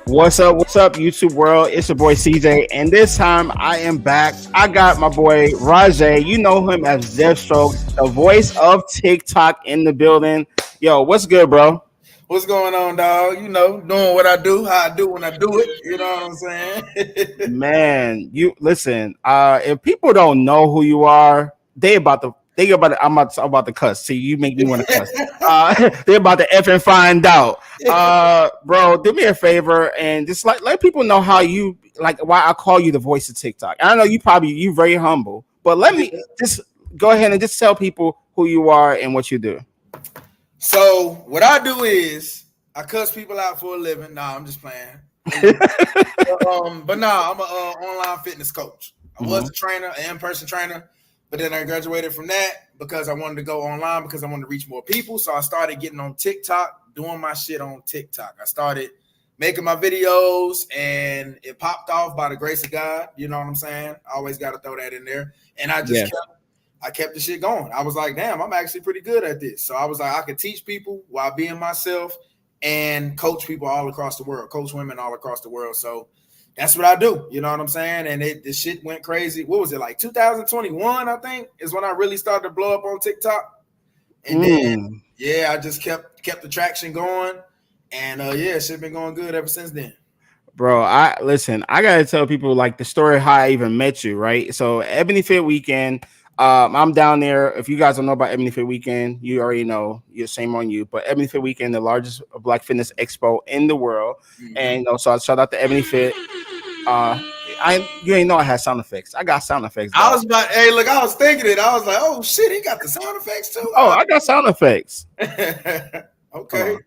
What's up, YouTube world? It's your boy CJ, and this time I am back. I got my boy Rajay. You know him as Deathstroke, the voice of TikTok in the building. Yo, what's good, bro? What's going on, dog? You know, doing what I do, how I do when I do it. You know what I'm saying? Man, you listen. If people don't know who you are, I'm about to cuss. See, you make me want to cuss. They're about to f and find out. Bro, do me a favor and just let people know how you like why I call you the voice of TikTok. I know you very humble, but let me just go ahead and just tell people who you are and what you do. So what I do is I cuss people out for a living. Nah, I'm just playing. But nah, I'm an online fitness coach. I was a trainer, an in-person trainer, but then I graduated from that because I wanted to go online because I wanted to reach more people. So I started getting on TikTok, doing my shit on TikTok. I started making my videos and it popped off by the grace of God. You know what I'm saying? I always got to throw that in there. And I just kept the shit going. I was like, damn, I'm actually pretty good at this. So I was like, I could teach people while being myself and coach people all across the world, coach women all across the world. So that's what I do. You know what I'm saying? And the shit went crazy. What was it, like 2021, I think, is when I really started to blow up on TikTok. And then, I just kept the traction going. And shit been going good ever since then. Bro, I gotta tell people like the story how I even met you, right? So Ebony Fit Weekend, I'm down there. If you guys don't know about Ebony Fit Weekend, you already know. You're same on you. But Ebony Fit Weekend, the largest Black fitness expo in the world, and so I shout out to Ebony Fit. You ain't know I had sound effects. I got sound effects. Dog. I was thinking it. I was like, oh shit, he got the sound effects too. Oh, I got sound effects. Okay.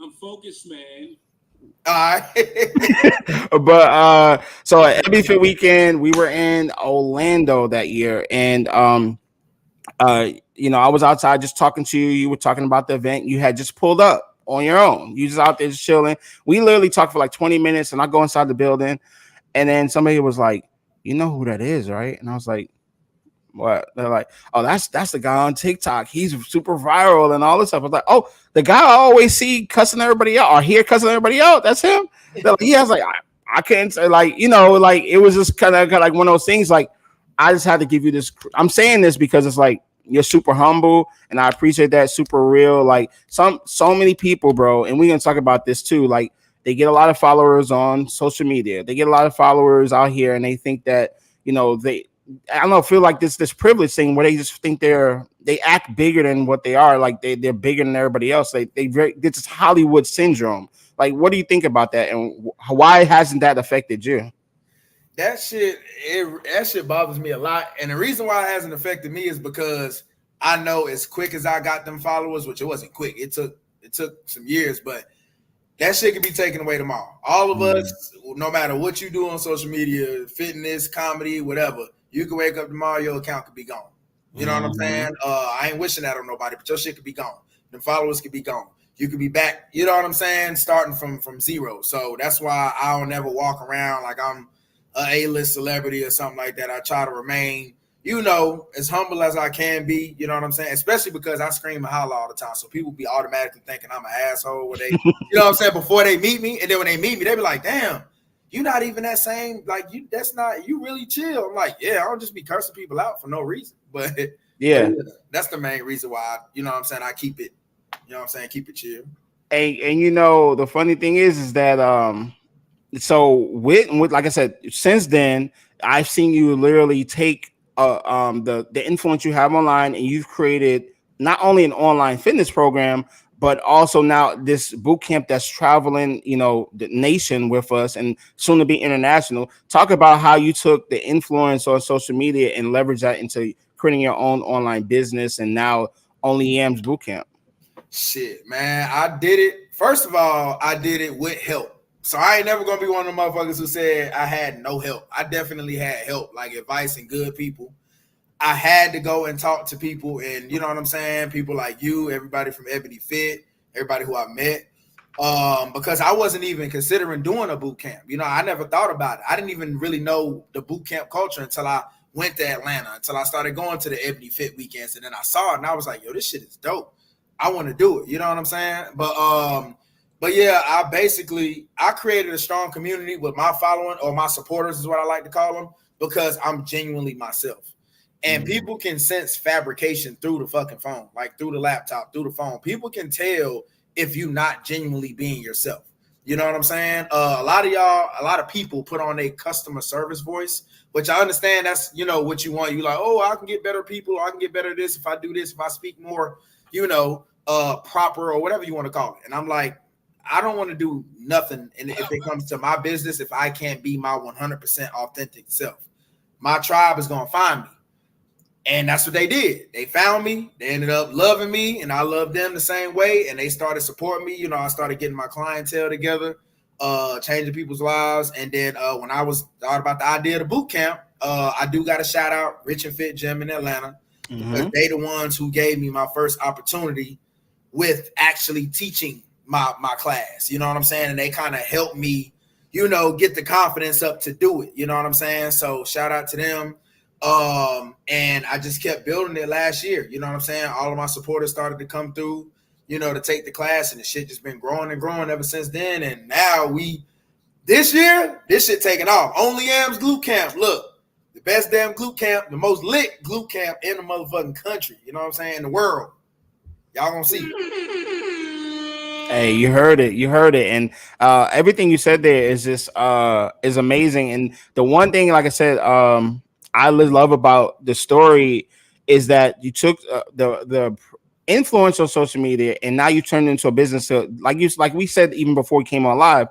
I'm focused, man. All right. But so at Ebony Fit Weekend, we were in Orlando that year, and I was outside just talking to you. You were talking about the event. You had just pulled up on your own. You just out there just chilling. We literally talked for like 20 minutes, and I go inside the building, and then somebody was like, "You know who that is, right?" And I was like, "What?" They're like, "Oh, that's the guy on TikTok. He's super viral and all this stuff." I was like, "Oh, the guy I always see cussing everybody out or hear cussing everybody out. That's him." They're like, yeah, I was like, I can't say like it was just kind of like one of those things. Like I just had to give you this. I'm saying this because it's like you're super humble and I appreciate that. Super real. Like so many people, bro, and we're gonna talk about this too. Like they get a lot of followers on social media. They get a lot of followers out here, and they think that I don't know, feel like this privilege thing where they just think they act bigger than what they are. Like they're bigger than everybody else. They this Hollywood syndrome. Like, what do you think about that, and why hasn't that affected you? That shit bothers me a lot, and the reason why it hasn't affected me is because I know as quick as I got them followers, which it wasn't quick. It took some years, but that shit could be taken away tomorrow. All of us, no matter what you do on social media, fitness, comedy, whatever, you can wake up tomorrow, your account could be gone. You know what I'm saying? I ain't wishing that on nobody, but your shit could be gone. The followers could be gone. You could be back, you know what I'm saying, starting from zero. So that's why I don't ever walk around like I'm an A-list celebrity or something like that. I try to remain, as humble as I can be, you know what I'm saying? Especially because I scream and holler all the time. So people be automatically thinking I'm an asshole when they, you know what I'm saying, before they meet me. And then when they meet me, they be like, damn, you're not even that same, like you really chill. I'm like, yeah, I don't just be cursing people out for no reason. But yeah, that's the main reason why, I keep it. You know what I'm saying? Keep it chill. And the funny thing is that so with like I said, since then I've seen you literally take the influence you have online, and you've created not only an online fitness program, but also now this boot camp that's traveling, the nation with us and soon to be international. Talk about how you took the influence on social media and leverage that into creating your own online business, and now Only Yams boot camp. Shit, man, I did it. First of all, I did it with help. So I ain't never gonna be one of the motherfuckers who said I had no help. I definitely had help, like advice and good people. I had to go and talk to people, and you know what I'm saying? People like you, everybody from Ebony Fit, everybody who I met. Because I wasn't even considering doing a boot camp. I never thought about it. I didn't even really know the boot camp culture until I went to Atlanta, until I started going to the Ebony Fit weekends, and then I saw it and I was like, yo, this shit is dope. I want to do it. You know what I'm saying? But But yeah, I created a strong community with my following, or my supporters is what I like to call them, because I'm genuinely myself. And people can sense fabrication through the fucking phone, like through the laptop, through the phone. People can tell if you're not genuinely being yourself. You know what I'm saying? A lot of people put on a customer service voice, which I understand that's, what you want. You like, oh, I can get better people, or I can get better at this if I do this, if I speak more, proper, or whatever you want to call it. And I'm like, I don't want to do nothing. And if it comes to my business, if I can't be my 100% authentic self, my tribe is going to find me. And that's what they did. They found me. They ended up loving me, and I loved them the same way. And they started supporting me. I started getting my clientele together, changing people's lives. And then when I thought about the idea of the boot camp, I do got to shout out Rich and Fit Gym in Atlanta. Because they the ones who gave me my first opportunity with actually teaching my class. You know what I'm saying? And they kind of helped me, get the confidence up to do it. You know what I'm saying? So shout out to them. And I just kept building it last year. You know what I'm saying? All of my supporters started to come through, to take the class, and the shit just been growing and growing ever since then. And now this year, this shit taking off. Only Am's glute camp. Look, the best damn glute camp, the most lit glute camp in the motherfucking country. You know what I'm saying? In the world. Y'all gonna see. Hey, you heard it. And everything you said there is just is amazing. And the one thing, like I said, I love about the story is that you took the influence on social media, and now you turned it into a business. So like we said, even before we came on live,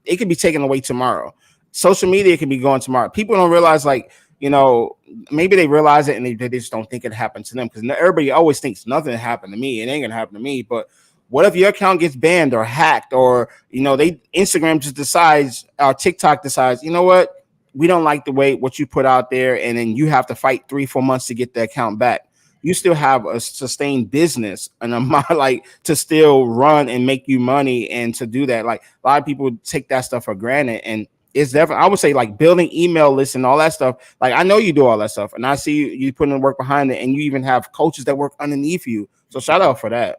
it could be taken away tomorrow. Social media can be gone tomorrow. People don't realize, maybe they realize it and they just don't think it happened to them, because everybody always thinks nothing happened to me. It ain't gonna happen to me. But what if your account gets banned or hacked, or Instagram just decides, or TikTok decides, you know what? We don't like the way what you put out there, and then you have to fight 3-4 months to get the account back. You still have a sustained business and to still run and make you money, and to do that. Like, a lot of people take that stuff for granted, and it's definitely, I would say, like, building email lists and all that stuff. Like, I know you do all that stuff, and I see you putting the work behind it, and you even have coaches that work underneath you. So shout out for that.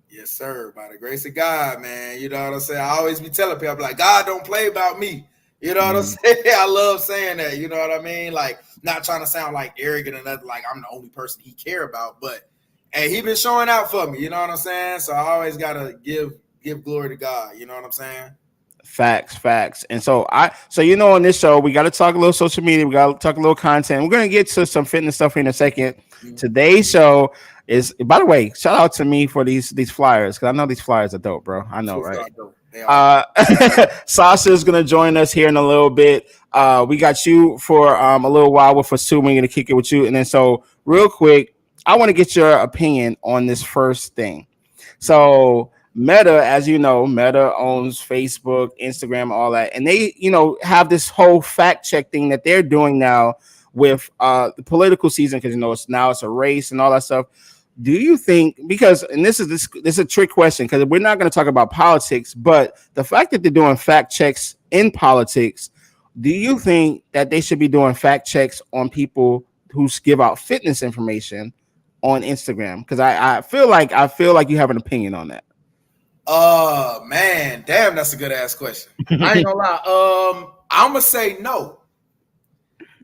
Yes, sir. By the grace of God, man. You know what I'm saying? I always be telling people, I'm like, God don't play about me. You know what I'm saying? I love saying that. You know what I mean? Like, not trying to sound like arrogant or nothing, like I'm the only person he care about. But, hey, he been showing out for me. You know what I'm saying? So I always got to give glory to God. You know what I'm saying? Facts. And so on this show, we got to talk a little social media. We got to talk a little content. We're going to get to some fitness stuff in a second. Today's show is, by the way, shout out to me for these flyers, because I know these flyers are dope, bro. I know, right? Sasha is going to join us here in a little bit. We got you for a little while with Sue. We're going to kick it with you. And then, so real quick, I want to get your opinion on this first thing. So Meta, as you know, Meta owns Facebook, Instagram, all that. And they, have this whole fact check thing that they're doing now with the political season, because, it's a race and all that stuff. Do you think, and this is a trick question, because we're not going to talk about politics, but the fact that they're doing fact checks in politics, do you think that they should be doing fact checks on people who give out fitness information on Instagram? Because I feel like you have an opinion on that. Man, damn, that's a good ass question. I ain't gonna lie. I'm gonna say no.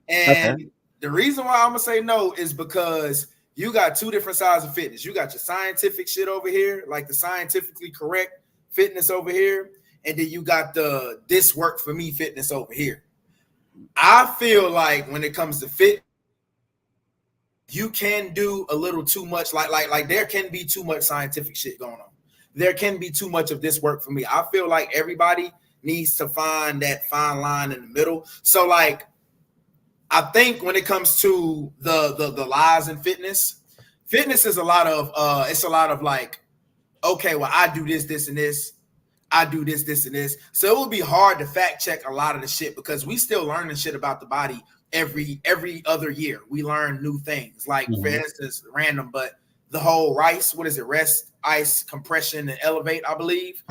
And the reason why I'm gonna say no is because you got two different sides of fitness. You got your scientific shit over here, like the scientifically correct fitness over here, and then you got the this work for me fitness over here. I feel like when it comes to fit, you can do a little too much. Like there can be too much scientific shit going on. There can be too much of this work for me. I feel like everybody needs to find that fine line in the middle. So, like, I think when it comes to the lies in fitness is a lot of like, okay, well, I do this, and this. I do this, and this. So it would be hard to fact check a lot of the shit, because we still learning shit about the body every other year. We learn new things. Like, for instance, random, but the whole RICE, what is it? Rest, ice, compression, and elevate, I believe.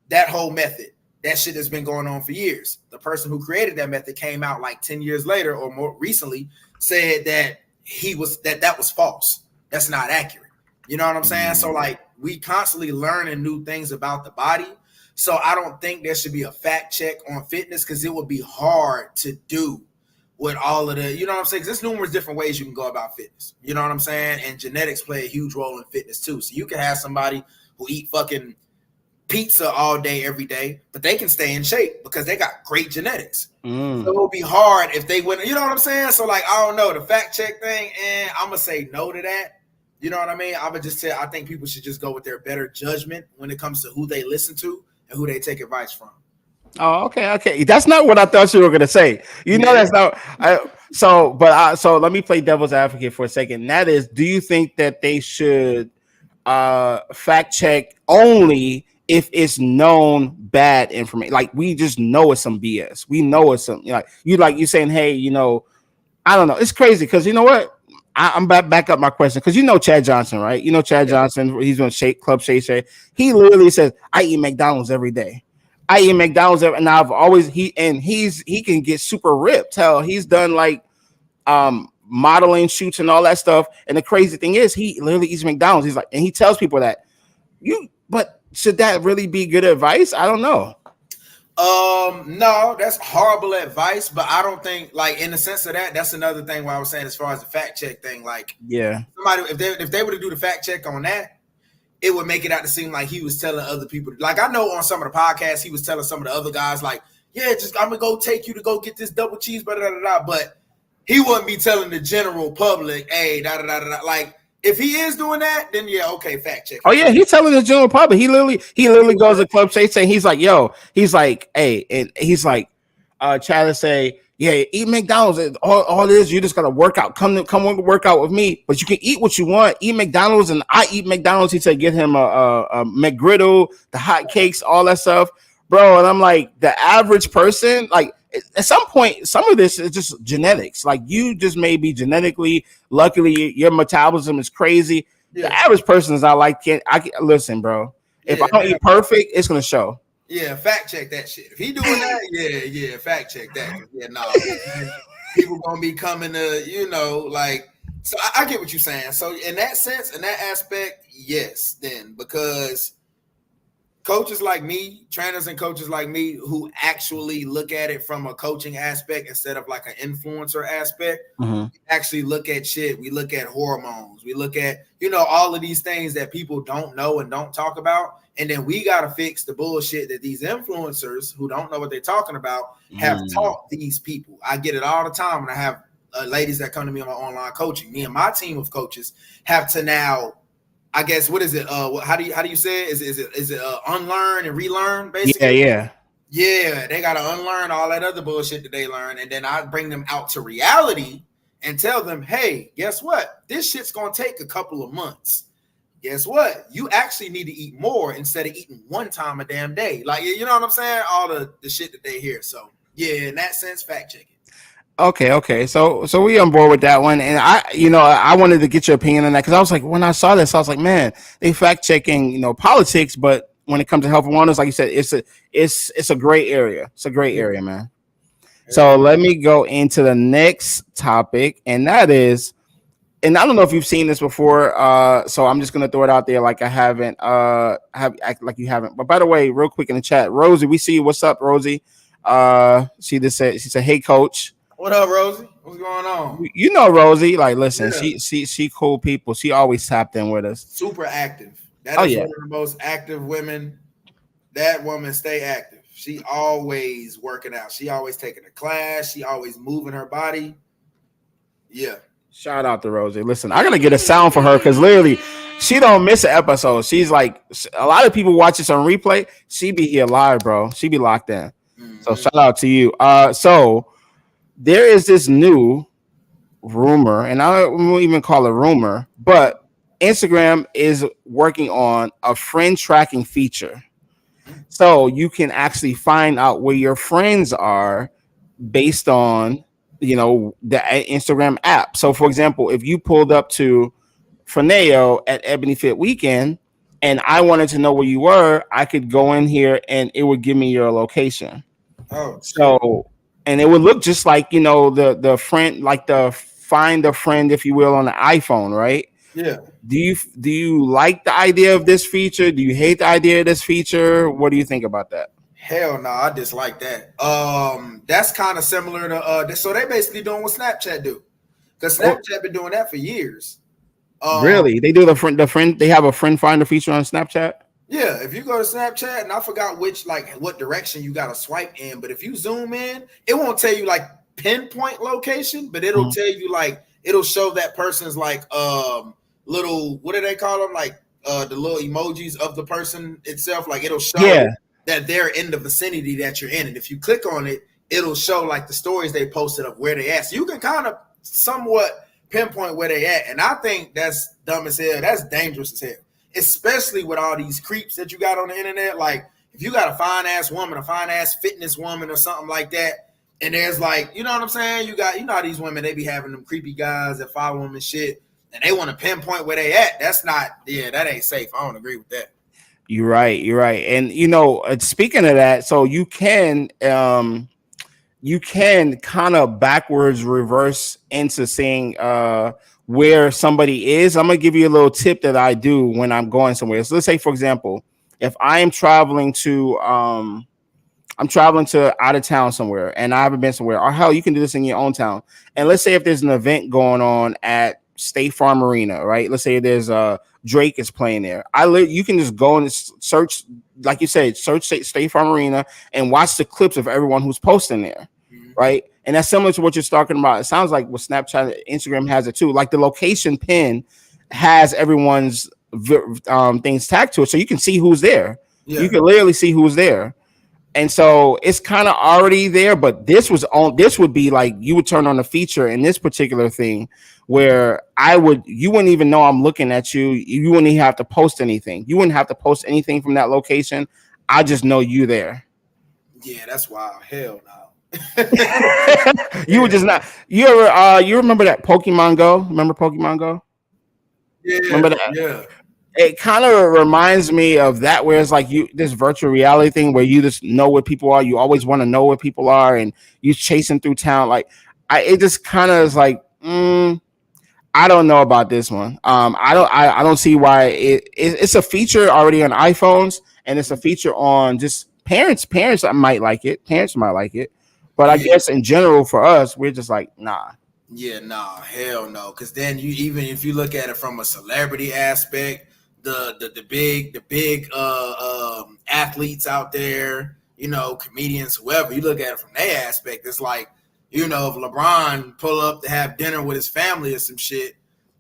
That whole method, that shit has been going on for years. The person who created that method came out like 10 years later or more recently, said that that was false. That's not accurate. You know what I'm saying? So, like, we constantly learning new things about the body. So I don't think there should be a fact check on fitness because it would be hard to do with all of the, you know what I'm saying? Because there's numerous different ways you can go about fitness. You know what I'm saying? And genetics play a huge role in fitness too. So you can have somebody who eat fucking pizza all day, every day, but they can stay in shape because they got great genetics. So it would be hard if they wouldn't, you know what I'm saying? So like, I don't know, the fact check thing, and I'm going to say no to that. You know what I mean? I would just say, I think people should just go with their better judgment when it comes to who they listen to and who they take advice from. Oh, okay. That's not what I thought you were gonna say. You know, that's not. So let me play devil's advocate for a second. That is, do you think that they should fact check only if it's known bad information? Like we just know it's some BS. We know it's some you saying, hey, you know, I don't know. It's crazy because you know what? I'm back up my question because you know Chad Johnson, right? You know Chad Johnson. He's on Club Shake. He literally says, "I eat McDonald's every day. I eat McDonald's and I've always he can get super ripped. Hell, he's done like modeling shoots and all that stuff. And the crazy thing is he literally eats McDonald's. He's like, and he tells people that but should that really be good advice? I don't know. No, that's horrible advice, but I don't think like in the sense of that's another thing where I was saying as far as the fact check thing, like somebody if they were to do the fact check on that, it would make it out to seem like he was telling other people. Like I know on some of the podcasts, he was telling some of the other guys, like, yeah, just I'm gonna go take you to go get this double cheeseburger, but he wouldn't be telling the general public, hey, Like if he is doing that, then yeah, okay, fact check. Oh yeah, he's telling the general public. He literally goes to Club Shake saying he's like, hey, and he's like, Chad to say, yeah, eat McDonald's. All this, you just gotta work out. Come work out with me, but you can eat what you want. Eat McDonald's, and I eat McDonald's. He said, get him a McGriddle, the hot cakes, all that stuff, bro. And I'm like, the average person, like at some point, some of this is just genetics. Like you just may be genetically, luckily, your metabolism is crazy. Yeah. The average person is not like it. Listen, bro. If I don't eat perfect, it's gonna show. Yeah, fact check that shit. If he doing that, yeah, fact check that. Yeah, no, people gonna be coming to, you know, like. So I get what you're saying. So in that sense, in that aspect, yes, then because coaches like me, trainers and coaches like me, who actually look at it from a coaching aspect instead of like an influencer aspect, we actually look at shit. We look at hormones. We look at, you know, all of these things that people don't know and don't talk about. And then we got to fix the bullshit that these influencers who don't know what they're talking about have taught these people. I get it all the time when I have ladies that come to me on my online coaching. Me and my team of coaches have to now, I guess, what is it? How do you say it? Is it unlearn and relearn, basically? Yeah. They got to unlearn all that other bullshit that they learn. And then I bring them out to reality and tell them, hey, guess what? This shit's going to take a couple of months. Guess what? You actually need to eat more instead of eating one time a damn day. Like, you know what I'm saying? All the shit that they hear. So, yeah, in that sense, fact check it. Okay. So we on board with that one. And I wanted to get your opinion on that because I was like, when I saw this, I was like, man, they fact checking, you know, politics, but when it comes to health and wellness, like you said, it's a gray area. It's a gray area, man. So let me go into the next topic, and that is, and I don't know if you've seen this before, so I'm just gonna throw it out there like I haven't, act like you haven't. But by the way, real quick in the chat, Rosie, we see you. What's up, Rosie? She said, hey, coach. What up, Rosie? What's going on? You know Rosie, like, listen, she cool people. She always tapped in with us. Super active. That is one of the most active women. That woman stay active. She always working out. She always taking a class. She always moving her body. Yeah. Shout out to Rosie. Listen, I gotta get a sound for her because literally she don't miss an episode. She's like, a lot of people watch this on replay. She be here live, bro. She be locked in. So shout out to you. So there is this new rumor, and I won't even call it rumor, but Instagram is working on a friend tracking feature. So you can actually find out where your friends are based on, you know, the Instagram app. So for example, if you pulled up to Fineo at Ebony Fit Weekend and I wanted to know where you were, I could go in here and it would give me your location. Oh, so, and it would look just like, you know, the friend, like the find a friend, if you will, on the iPhone, right? Yeah. Do you like the idea of this feature? Do you hate the idea of this feature? What do you think about that? Hell no, I dislike that. That's kind of similar to so they basically doing what Snapchat do, because Snapchat been doing that for years. Really? They do the friend. They have a friend finder feature on Snapchat. Yeah, if you go to Snapchat, and I forgot what direction you got to swipe in, but if you zoom in, it won't tell you like pinpoint location, but it'll tell you like it'll show that person's like little, what do they call them, like the little emojis of the person itself. Like it'll show that they're in the vicinity that you're in, and if you click on it, it'll show like the stories they posted of where they at. So you can kind of somewhat pinpoint where they at, and I think that's dumb as hell. That's dangerous as hell, especially with all these creeps that you got on the internet. Like if you got a fine ass woman, a fine ass fitness woman or something like that, and there's like, you know what I'm saying? You got, how these women, they be having them creepy guys that follow them and shit, and they want to pinpoint where they at. That's not, that ain't safe. I don't agree with that. You're right. And speaking of that, so you can kind of backwards reverse into seeing where somebody is. I'm gonna give you a little tip that I do when I'm going somewhere. So let's say, for example, if I am traveling to out of town somewhere and I haven't been somewhere, or hell, you can do this in your own town. And let's say if there's an event going on at State Farm Arena, right? Let's say there's Drake is playing there. You can just go and search, like you said, search State Farm Arena and watch the clips of everyone who's posting there, right? And that's similar to what you're talking about. It sounds like with Snapchat, Instagram has it too. Like the location pin has everyone's things tagged to it, so you can see who's there. Yeah. You can literally see who's there. And so it's kind of already there, but this would be like you would turn on a feature in this particular thing where you wouldn't even know I'm looking at you. You wouldn't even have to post anything. You wouldn't have to post anything from that location. I just know you there. Yeah, that's wild. Hell no. You would just not. You ever you remember that Pokemon Go? Remember Pokemon Go? Yeah. Remember that? Yeah. It kind of reminds me of that, where it's like this virtual reality thing where you just know where people are. You always want to know where people are, and you chasing through town. Like, it just kind of is like, I don't know about this one. I don't see why it's a feature already on iPhones, and it's a feature on just parents. Parents might like it. Parents might like it, but I guess in general for us, we're just like, nah. Yeah, nah, hell no. Because then even if you look at it from a celebrity aspect, the big athletes out there, comedians, whoever, you look at it from their aspect, it's like, if LeBron pull up to have dinner with his family or some shit,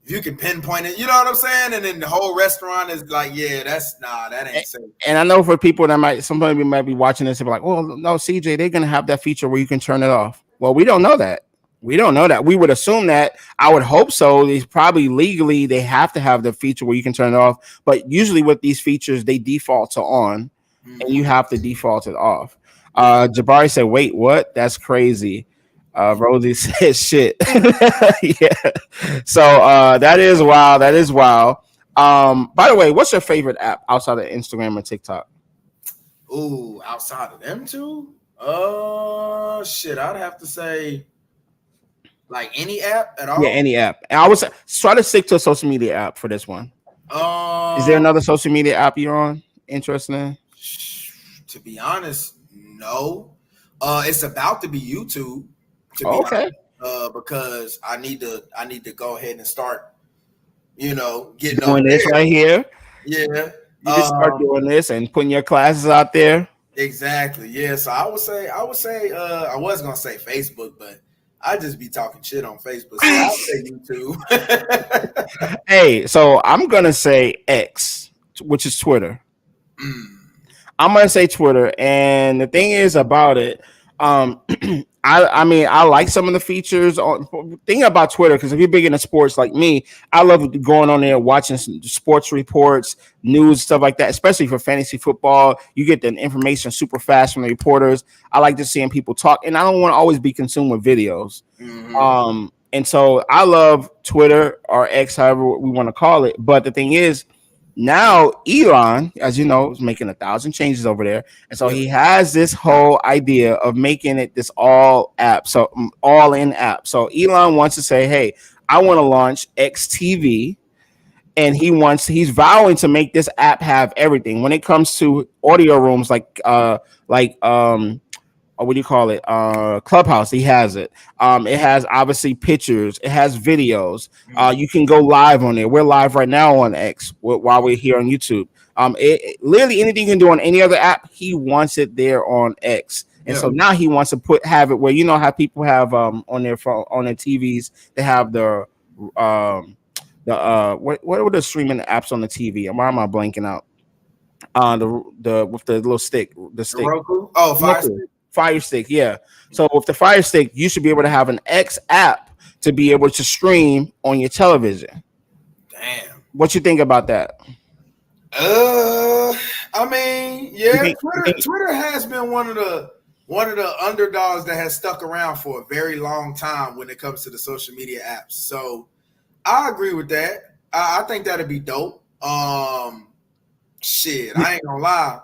if you can pinpoint it, you know what I'm saying? And then the whole restaurant is like, yeah, that ain't safe. And I know for people that somebody might be watching this and be like, well, no, CJ, they're gonna have that feature where you can turn it off. Well, we don't know that. We don't know that. We would assume that. I would hope so. It's probably legally they have to have the feature where you can turn it off. But usually with these features, they default to on, and you have to default it off. Jabari said, "Wait, what? That's crazy." Rosie said, "Shit." Yeah. So that is wild. That is wild. By the way, what's your favorite app outside of Instagram and TikTok? Ooh, outside of them two? Shit, I'd have to say. Like any app at all? Yeah, any app. And I would try to stick to a social media app for this one. Is there another social media app you're on interested in? To be honest, no. It's about to be YouTube. Okay. Because I need to go ahead and start, getting doing this right here. Yeah. You just start doing this and putting your classes out there. Exactly. Yeah. So I would say I was gonna say Facebook, but I just be talking shit on Facebook. So I'll say YouTube. Hey, so I'm gonna say X, which is Twitter. I'm gonna say Twitter, and the thing is about it, I mean, I like some of the features. Thing about Twitter, because if you're big into sports like me, I love going on there watching some sports reports, news, stuff like that. Especially for fantasy football, you get the information super fast from the reporters. I like just seeing people talk, and I don't want to always be consumed with videos. And so I love Twitter or X, however we want to call it. But the thing is, now Elon, as you know, is making 1,000 changes over there, and so he has this whole idea of making it this all in app. So Elon wants to say, "Hey, I want to launch XTV, and he's vowing to make this app have everything when it comes to audio rooms, what do you call it? Clubhouse. He has it. It has obviously pictures. It has videos. You can go live on there. We're live right now on X while we're here on YouTube. Literally anything you can do on any other app, he wants it there on X. And so now he wants to have it where, you know how people have on their phone, on their TVs, they have the what are the streaming apps on the TV? Why am I blanking out? The with the little stick, the stick. Roku? Oh, Fire Stick, yeah. So with the Fire Stick, you should be able to have an X app to be able to stream on your television. Damn. What you think about that? I mean, yeah, Twitter has been one of the underdogs that has stuck around for a very long time when it comes to the social media apps. So I agree with that. I think that'd be dope. Shit, I ain't gonna lie.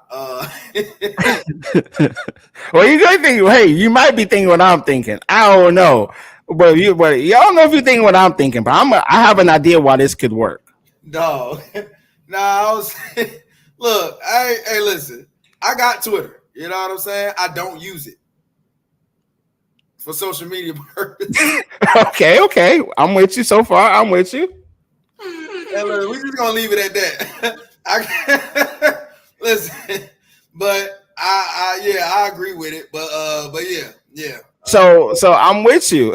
Well, you gotta think. Hey, you might be thinking what I'm thinking. I don't know, but y'all don't know if you think what I'm thinking. But I have an idea why this could work. No, I was look. Hey, listen. I got Twitter. You know what I'm saying? I don't use it for social media purposes. Okay. I'm with you so far. I'm with you. Hey, look, we're just gonna leave it at that. Listen, but I agree with it, but yeah. So I'm with you.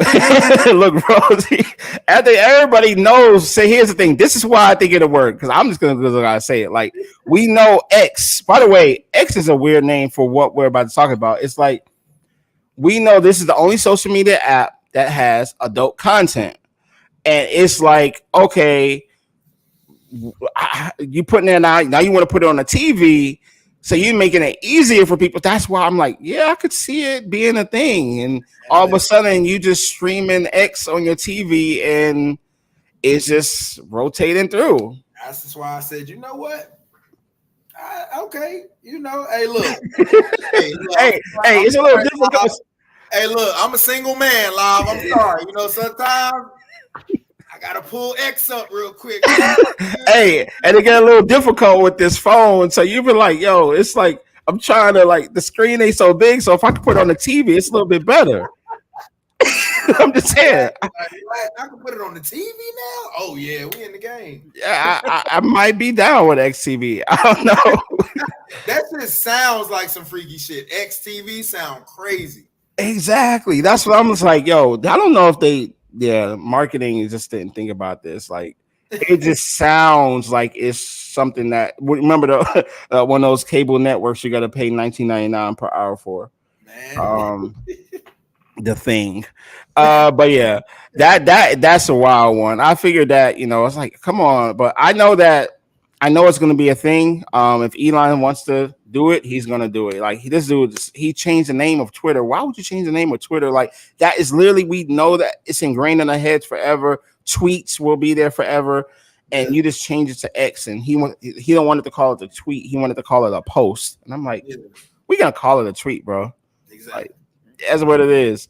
Look, Rosie, I think everybody knows. Say, here's the thing. This is why I think it'll work. Because I'm just gonna say it. Like, we know X. By the way, X is a weird name for what we're about to talk about. It's like, we know this is the only social media app that has adult content, and it's like, okay, you putting it out now, you want to put it on the TV, so you're making it easier for people. That's why I'm like, yeah, I could see it being a thing, and all of a sudden you just streaming X on your TV and it's just rotating through. That's just why I said, you know what? Okay, you know, hey, look, hey, it's a little difficult. Hey, look, I'm a single man, Live. I'm sorry, you know, sometimes I gotta pull X up real quick. Hey, and it get a little difficult with this phone. So you be like, yo, it's like I'm trying to, like, the screen ain't so big. So if I can put it on the TV, it's a little bit better. I'm just saying. I can put it on the TV now. Oh yeah, we in the game. Yeah, I might be down with XTV. I don't know. That just sounds like some freaky shit. XTV sound crazy. Exactly. That's what I'm just like, yo. I don't know if marketing just didn't think about this. Like, it just sounds like it's something that, remember the one of those cable networks you got to pay $19.99 per hour for. Man. The thing. But yeah, that's a wild one. I figured that, it's like, come on, but I know it's going to be a thing. If Elon wants to do it, he's going to do it. Like, this dude, he changed the name of Twitter. Why would you change the name of Twitter? Like, that is literally, we know that it's ingrained in our heads forever. Tweets will be there forever. And you just change it to X, and he don't want it to call it a tweet. He wanted to call it a post. And I'm like, we're going to call it a tweet, bro. Exactly. Like, that's what it is.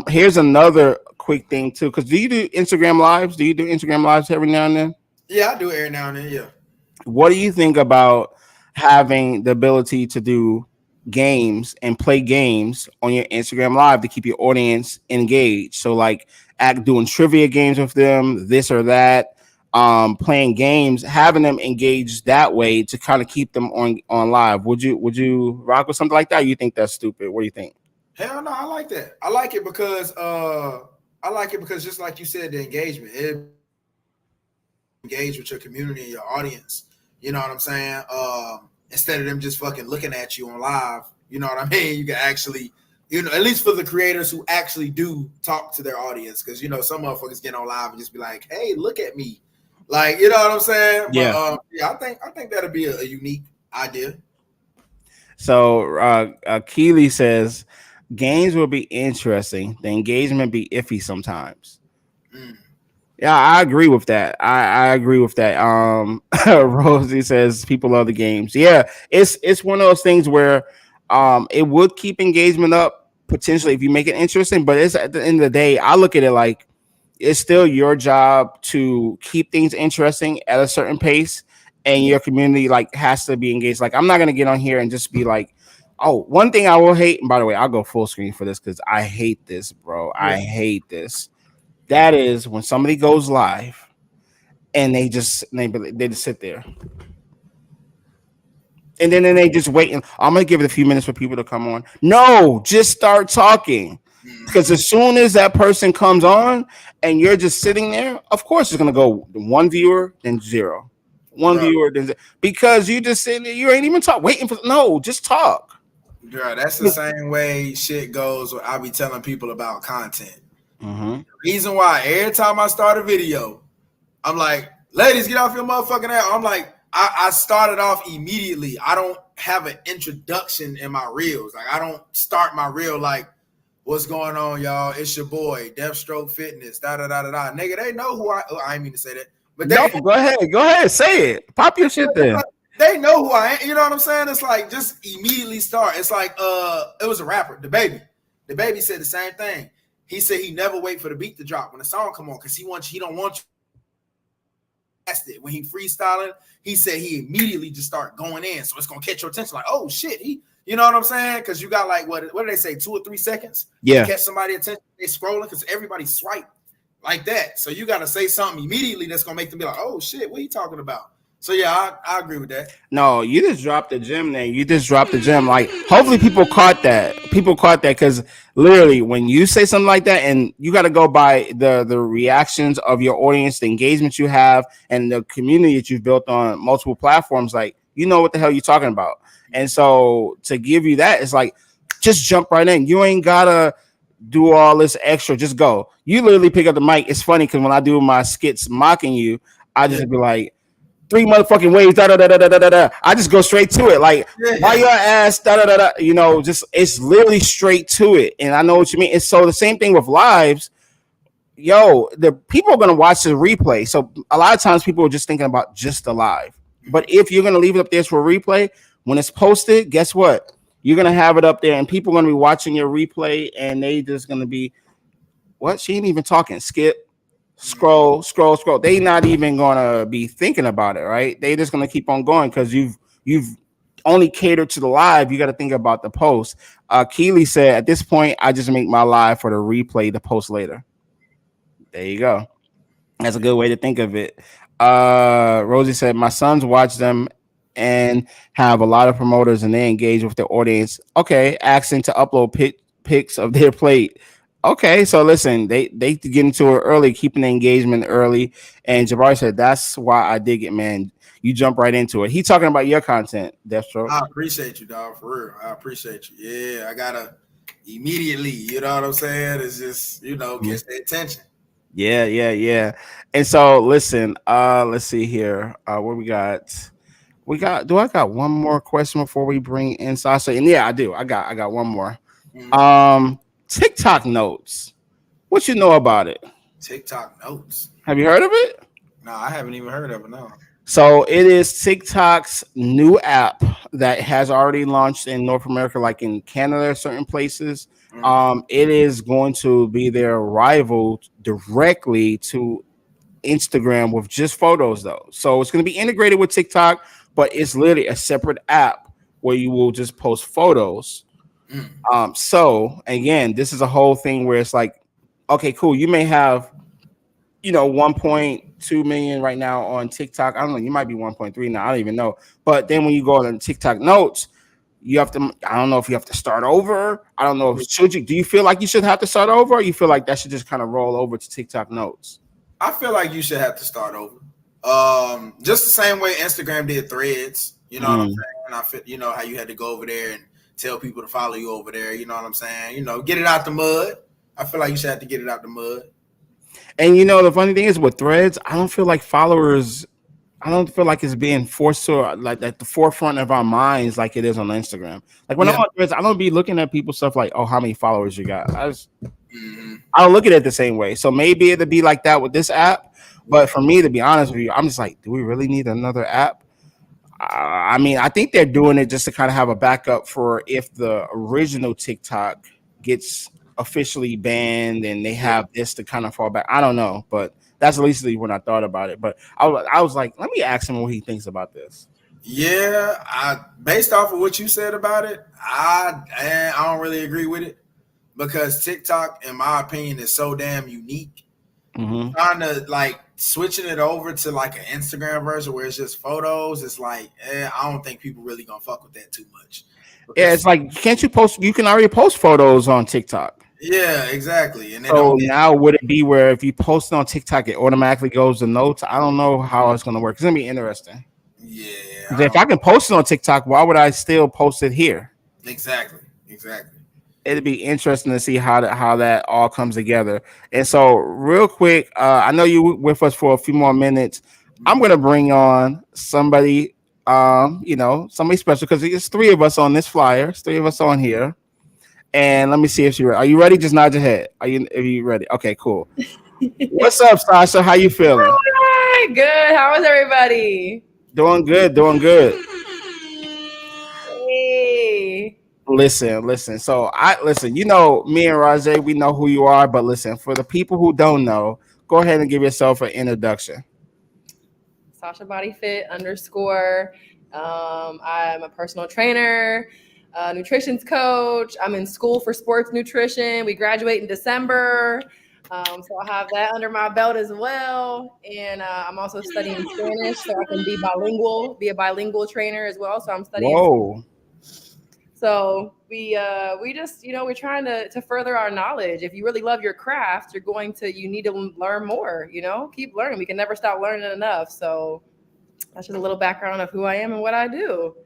Here's another quick thing too. Because do you do Instagram lives? Do you do Instagram lives every now and then? Yeah, I do every now and then. Yeah. What do you think about having the ability to do games and play games on your Instagram live to keep your audience engaged? So, like, doing trivia games with them, this or that, playing games, having them engaged that way to kind of keep them on live. Would you rock with something like that? Or you think that's stupid? What do you think? Hell no, I like that. I like it because just like you said, the engagement. It engage with your community and your audience. You know what I'm saying? Instead of them just fucking looking at you on live, you know what I mean? You can actually, at least for the creators who actually do talk to their audience, because some motherfuckers get on live and just be like, "Hey, look at me," like, you know what I'm saying? Yeah. But, I think that'd be a unique idea. So Keely says, games will be interesting. The engagement be iffy sometimes. Yeah, I agree with that. I agree with that. Rosie says people love the games. Yeah, it's one of those things where it would keep engagement up potentially if you make it interesting. But it's, at the end of the day, I look at it like, it's still your job to keep things interesting at a certain pace, and your community like has to be engaged. Like I'm not gonna get on here and just be like, oh, one thing I will hate, and by the way, I'll go full screen for this because I hate this, bro. I hate this. That is when somebody goes live and they just sit there. And then they just wait. And I'm gonna give it a few minutes for people to come on. No, just start talking. Because as soon as that person comes on and you're just sitting there, of course it's gonna go one viewer, then zero. One viewer, then zero. Because you just sitting there, you ain't even talk waiting for no, just talk. Yeah, that's the same way shit goes when I be telling people about content. The reason why every time I start a video, I'm like, ladies, get off your motherfucking ass. I'm like, I started off immediately. I don't have an introduction in my reels. Like I don't start my reel like, what's going on, y'all? It's your boy, DeathStrokeFitness, da-da-da-da-da. Nigga, they know who I didn't mean to say that. But no, go ahead, say it. Pop your shit there. They know who I am. You know what I'm saying? It's like, just immediately start. It's like, it was a rapper, The Baby. The Baby said the same thing. He said he never wait for the beat to drop when the song come on because he don't want you. It. When he freestyling, he said he immediately just start going in, so it's gonna catch your attention. Like, oh shit, you know what I'm saying? Because you got like what do they say, 2 or 3 seconds? Yeah, to catch somebody's attention. They scrolling because everybody swipe like that. So you got to say something immediately that's gonna make them be like, oh shit, what are you talking about? So yeah, I agree with that. No, you just dropped the gem there. You just dropped the gem. Like, hopefully people caught that. People caught that because literally when you say something like that, and you got to go by the reactions of your audience, the engagement you have, and the community that you've built on multiple platforms, like, you know what the hell you're talking about. And so to give you that, it's like, just jump right in. You ain't got to do all this extra. Just go. You literally pick up the mic. It's funny because when I do my skits mocking you, I just be like, 3 motherfucking ways, da da da da da da da. I just go straight to it. Like, why your ass, da da da da. You know, just it's literally straight to it. And I know what you mean. It's so the same thing with lives. Yo, the people are gonna watch the replay. So a lot of times people are just thinking about just the live. But if you're gonna leave it up there for a replay, when it's posted, guess what? You're gonna have it up there, and people are gonna be watching your replay, and they just gonna be, what? She ain't even talking. Skip. Scroll. They not even gonna be thinking about it, right? They just gonna keep on going because you've only catered to the live. You got to think about the post. Keely said, at this point, I just make my live for the replay, the post later. There you go. That's a good way to think of it. Rosie said, my sons watch them and have a lot of promoters, and they engage with their audience. Okay, asking to upload pics of their plate. Okay, so listen, they get into it early, keeping the engagement early. And Jabari said, that's why I dig it, man. You jump right into it. He talking about your content, Deathstroke. I appreciate you, dog, for real. I appreciate you. Yeah, I gotta immediately, you know what I'm saying? It's just, gets their attention. Yeah. And so listen, let's see here. What we got? Do I got one more question before we bring in Sasha? And yeah, I do. I got one more. TikTok notes. What you know about it? TikTok notes. Have you heard of it? No, I haven't even heard of it. No. So it is TikTok's new app that has already launched in North America, like in Canada, certain places. It is going to be their rival directly to Instagram with just photos, though. So it's going to be integrated with TikTok, but it's literally a separate app where you will just post photos. So again, this is a whole thing where it's like, okay, cool. You may have, 1.2 million right now on TikTok. I don't know. You might be 1.3 now. I don't even know. But then when you go on TikTok notes, you have to, I don't know if you have to start over. I don't know. Do you feel like you should have to start over, or you feel like that should just kind of roll over to TikTok notes? I feel like you should have to start over. Just the same way Instagram did Threads. You know what I'm saying? And I feel, how you had to go over there and tell people to follow you over there. You know what I'm saying? Get it out the mud. I feel like you should have to get it out the mud. And the funny thing is with Threads, I don't feel like followers, I don't feel like it's being forced to like at the forefront of our minds like it is on Instagram. Like when I'm on Threads, I don't be looking at people's stuff like, oh, how many followers you got. I don't look at it the same way. So maybe it'll be like that with this app. But for me, to be honest with you, I'm just like, do we really need another app? I mean, I think they're doing it just to kind of have a backup for if the original TikTok gets officially banned and they have this to kind of fall back. I don't know, but that's at least when I thought about it. But I was like, let me ask him what he thinks about this. Yeah, based off of what you said about it, I don't really agree with it because TikTok, in my opinion, is so damn unique. Mm-hmm. Trying to like switching it over to like an Instagram version where it's just photos, it's like I don't think people really gonna fuck with that too much. Yeah, it's like, can't you post? You can already post photos on TikTok. Yeah, exactly. And so now would it be where if you post it on TikTok, it automatically goes to notes? I don't know how it's gonna work. It's gonna be interesting. Yeah. If I can post it on TikTok, why would I still post it here? Exactly. It'd be interesting to see how that all comes together. And so, real quick, I know you with us for a few more minutes. I'm gonna bring on somebody, somebody special because it's 3 of us on this flyer. It's 3 of us on here. And let me see if she's ready. Are you ready? Just nod your head. Are you ready? Okay, cool. What's up, Sasha? How you feeling? Hi, good. How is everybody? Doing good. Hey. Listen. So you know, me and Rajay, we know who you are, but listen, for the people who don't know, go ahead and give yourself an introduction. SashaBodyFit _. I'm a personal trainer, nutrition coach. I'm in school for sports nutrition. We graduate in December. So I have that under my belt as well. And I'm also studying Spanish so I can be a bilingual trainer as well. So I'm studying. Whoa. So we just, we're trying to further our knowledge. If you really love your craft, you need to learn more, keep learning. We can never stop learning enough. So that's just a little background of who I am and what I do.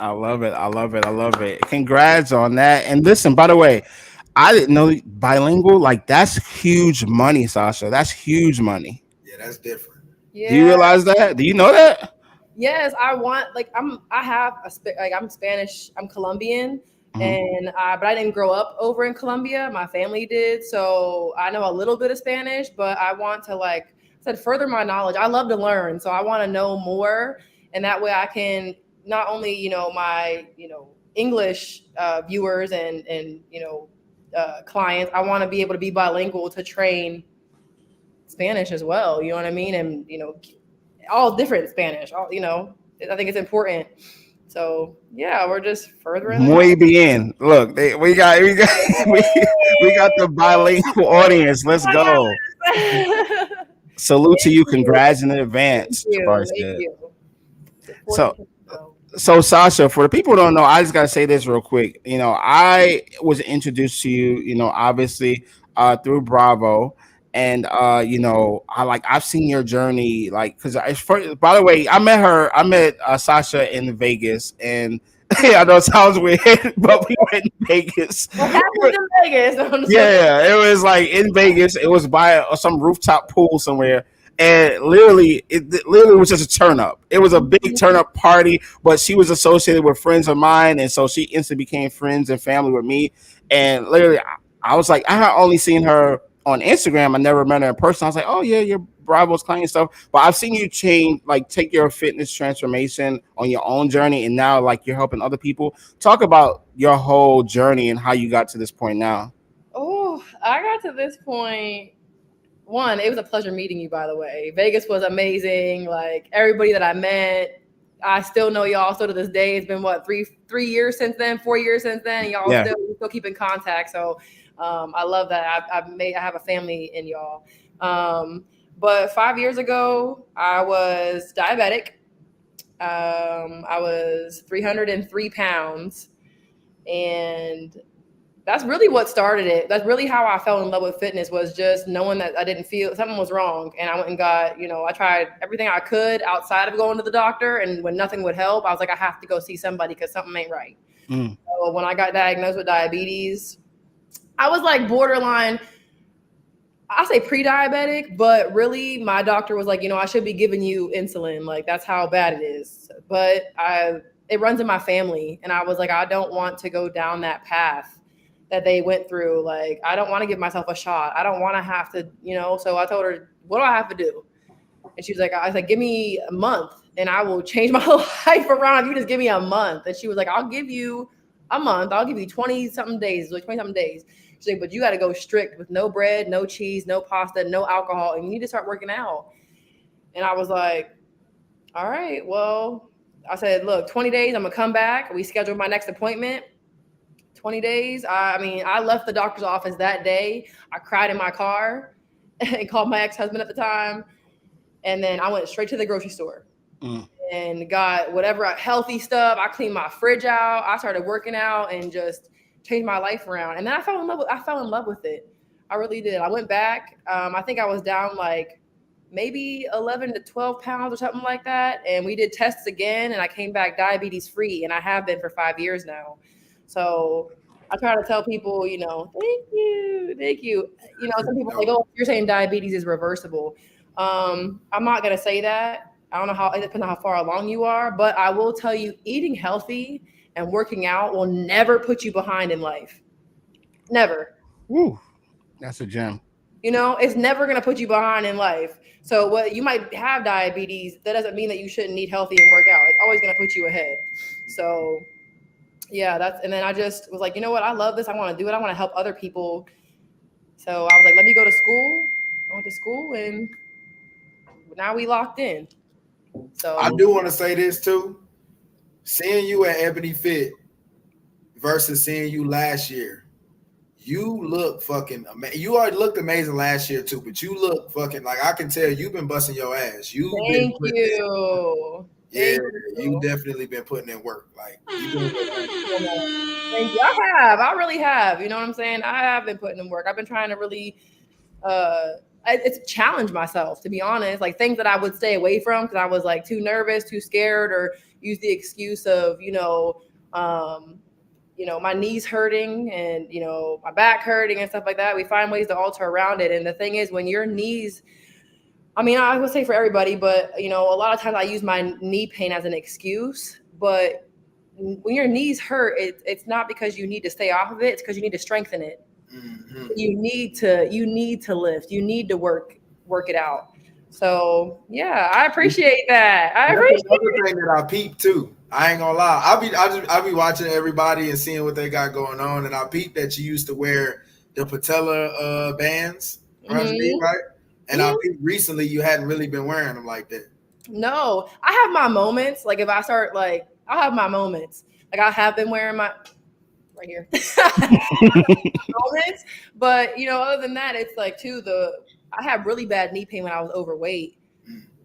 I love it. Congrats on that. And listen, by the way, I didn't know bilingual, like that's huge money, Sasha. That's huge money. Yeah, that's different. Yeah. Do you realize that? Do you know that? Yes, I'm Spanish. I'm Colombian, Mm-hmm. but I didn't grow up over in Colombia. My family did, so I know a little bit of Spanish. But I want to, further my knowledge. I love to learn, so I want to know more, and that way I can not only my English viewers and clients. I want to be able to be bilingual to train Spanish as well. You know what I mean? And all different Spanish, I think it's important. So yeah, we're just furthering. Muy bien. Look, we got the bilingual audience. Let's go. Salute to you. Congrats in advance. Thank you. So Sasha, for the people who don't know, I just gotta say this real quick. I was introduced to you, obviously through Bravo. And I've seen your journey, because by the way, I met Sasha in Vegas, and I know it sounds weird, but we went in Vegas. What happened in Vegas? Yeah, it was like in Vegas. It was by some rooftop pool somewhere, and it literally was just a turn up. It was a big turn up party, but she was associated with friends of mine, and so she instantly became friends and family with me. And literally, I was like, I had only seen her on Instagram. I never met her in person. I was like, oh yeah, you're Bravo's client and stuff. But I've seen you take your fitness transformation on your own journey, and now you're helping other people. Talk about your whole journey and how you got to this point now. Oh, I got to this point. One, it was a pleasure meeting you, by the way. Vegas was amazing. Everybody that I met, I still know y'all still to this day. It's been what, 3 years since then, 4 years since then. Y'all still keep in contact. So I love that. I have a family in y'all. But 5 years ago, I was diabetic. I was 303 pounds. And that's really what started it. That's really how I fell in love with fitness, was just knowing that I didn't feel something was wrong. And I went and got, I tried everything I could outside of going to the doctor. And when nothing would help, I was like, I have to go see somebody because something ain't right. So when I got diagnosed with diabetes, I was borderline, I say pre-diabetic, but really my doctor was like, I should be giving you insulin. That's how bad it is. But it runs in my family. And I was like, I don't want to go down that path that they went through. I don't want to give myself a shot. I don't want to have to, so I told her, what do I have to do? And she was like, I was like, give me a month and I will change my life around. You just give me a month. And she was like, I'll give you a month. I'll give you 20 something days, like 20 something days. She's like, but you got to go strict with no bread, no cheese, no pasta, no alcohol, and you need to start working out. And I was like, all right, well, I said, look, 20 days, I'm gonna come back. We scheduled my next appointment. 20 days. I mean, I left the doctor's office that day. I cried in my car and called my ex-husband at the time. And then I went straight to the grocery store and got whatever healthy stuff. I cleaned my fridge out. I started working out and just changed my life around. And then I fell in love with it. I really did. I went back. I think I was down like maybe 11 to 12 pounds or something like that. And we did tests again and I came back diabetes free, and I have been for 5 years now. So I try to tell people, thank you. Some people are like, oh, you're saying diabetes is reversible. I'm not going to say that. I don't know it depends on how far along you are, but I will tell you, eating healthy and working out will never put you behind in life. Never. Woo, that's a gem. It's never going to put you behind in life. So what you might have diabetes, that doesn't mean that you shouldn't eat healthy and work out. It's always going to put you ahead. So yeah, and then I just was like, you know what? I love this. I want to do it. I want to help other people. So I was like, let me go to school. I went to school and now we locked in. So I do want to say this too. Seeing you at Ebony Fit versus seeing you last year, you look fucking amazing. You already looked amazing last year too, but you look fucking like, I can tell you've been busting your ass. Thank you. You definitely been putting in work. Like you doing Thank you. I really have. You know what I'm saying? I have been putting in work. I've been trying to really it's challenge myself, to be honest, like things that I would stay away from because I was like too nervous, too scared, or use the excuse of, my knees hurting and, my back hurting and stuff like that. We find ways to alter around it. And the thing is, when your knees, I would say for everybody, but, a lot of times I use my knee pain as an excuse, but when your knees hurt, it's not because you need to stay off of it. It's because you need to strengthen it. Mm-hmm. You need to lift. You need to work it out. So yeah, I appreciate that. That's another thing that I peep too. I ain't gonna lie. I'll be watching everybody and seeing what they got going on, and I peep that you used to wear the patella bands around your knee, right? And I peep recently you hadn't really been wearing them like that. No, I have my moments. Like if I start, like I'll have my moments. Like I have been wearing my right here. Moments, but other than that, it's like I had really bad knee pain when I was overweight,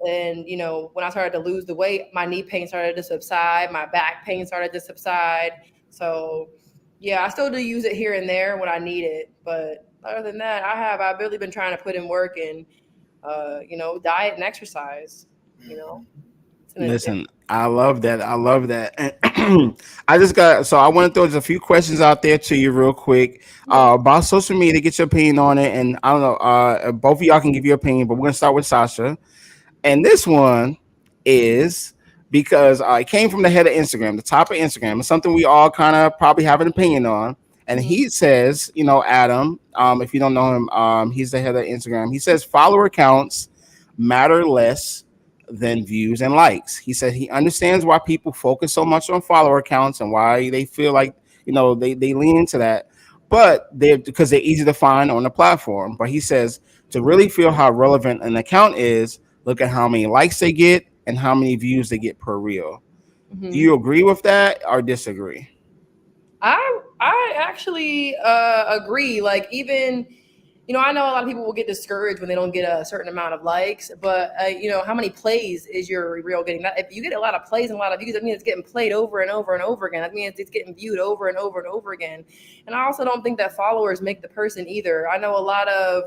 and when I started to lose the weight, my knee pain started to subside, my back pain started to subside. So yeah, I still do use it here and there when I need it, but other than that, I've really been trying to put in work and diet and exercise. Listen, I love that. I want to throw just a few questions out there to you real quick about social media, get your opinion on it. And I don't know, both of y'all can give your opinion, but we're going to start with Sasha. And this one is because it came from the head of Instagram, the top of Instagram. It's something we all kind of probably have an opinion on. And he says, Adam, if you don't know him, he's the head of Instagram. He says follower counts matter less than views and likes. He said he understands why people focus so much on follower counts and why they feel like, they lean into that, but because they're easy to find on the platform. But he says to really feel how relevant an account is, look at how many likes they get and how many views they get per reel. Do you agree with that or disagree? I actually agree. Like even, I know a lot of people will get discouraged when they don't get a certain amount of likes, but how many plays is your reel getting? That if you get a lot of plays and a lot of views, that means it's getting played over and over and over again. That means it's getting viewed over and over and over again. And I also don't think that followers make the person either. I know a lot of,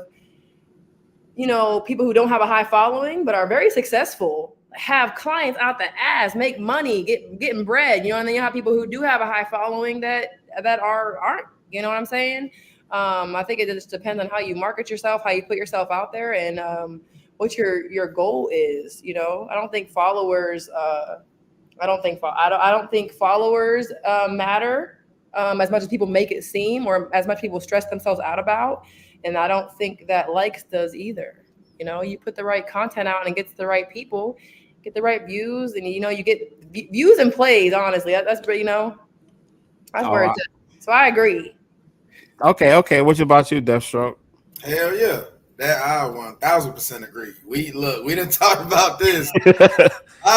people who don't have a high following but are very successful, have clients out the ass, make money, getting bread, and then you have people who do have a high following that aren't, you know what I'm saying? I think it just depends on how you market yourself, how you put yourself out there, and what your goal is. I don't think followers. I don't think followers matter as much as people make it seem, or as much people stress themselves out about. And I don't think that likes does either. You put the right content out and it gets the right people, get the right views, and you get views and plays. Honestly, that's That's where it's at. So I agree. Okay. What about you, Deathstroke? Hell yeah. That I 1000% agree. We didn't talk about this. A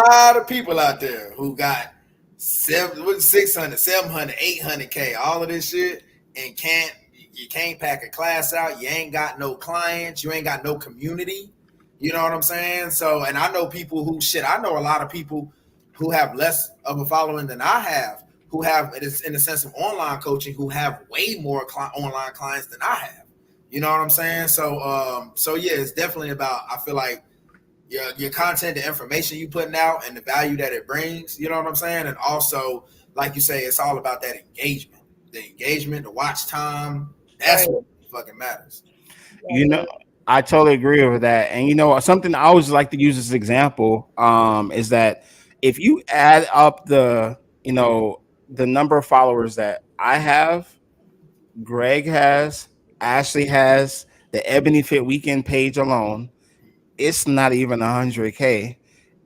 lot of people out there who got 600, 700, 800K, all of this shit, and you can't pack a class out. You ain't got no clients. You ain't got no community. You know what I'm saying? So, and I know people I know a lot of people who have less of a following than I have, who have, in the sense of online coaching, who have way more online clients than I have. You know what I'm saying? So yeah, it's definitely about, I feel like, your content, the information you putting out, and the value that it brings. You know what I'm saying? And also, like you say, it's all about that engagement. The engagement, the watch time. That's what fucking matters. You know, I totally agree with that. And you know, something I always like to use as an example is that if you add up the number of followers that I have, Greg has, Ashley has, the Ebony Fit Weekend page alone, it's not even 100K.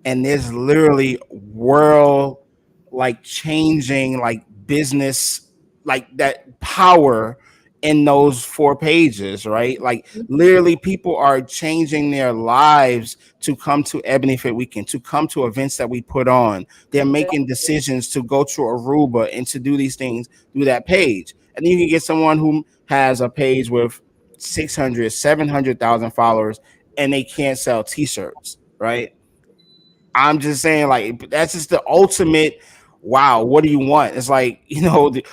And there's literally world like changing like business like that power in those 4 pages, right? Like literally people are changing their lives to come to Ebony Fit Weekend, to come to events that we put on. They're making decisions to go to Aruba and to do these things through that page. And then you can get someone who has a page with 600, 700,000 followers and they can't sell t-shirts, right? I'm just saying, like, that's just the ultimate. Wow, what do you want? It's like,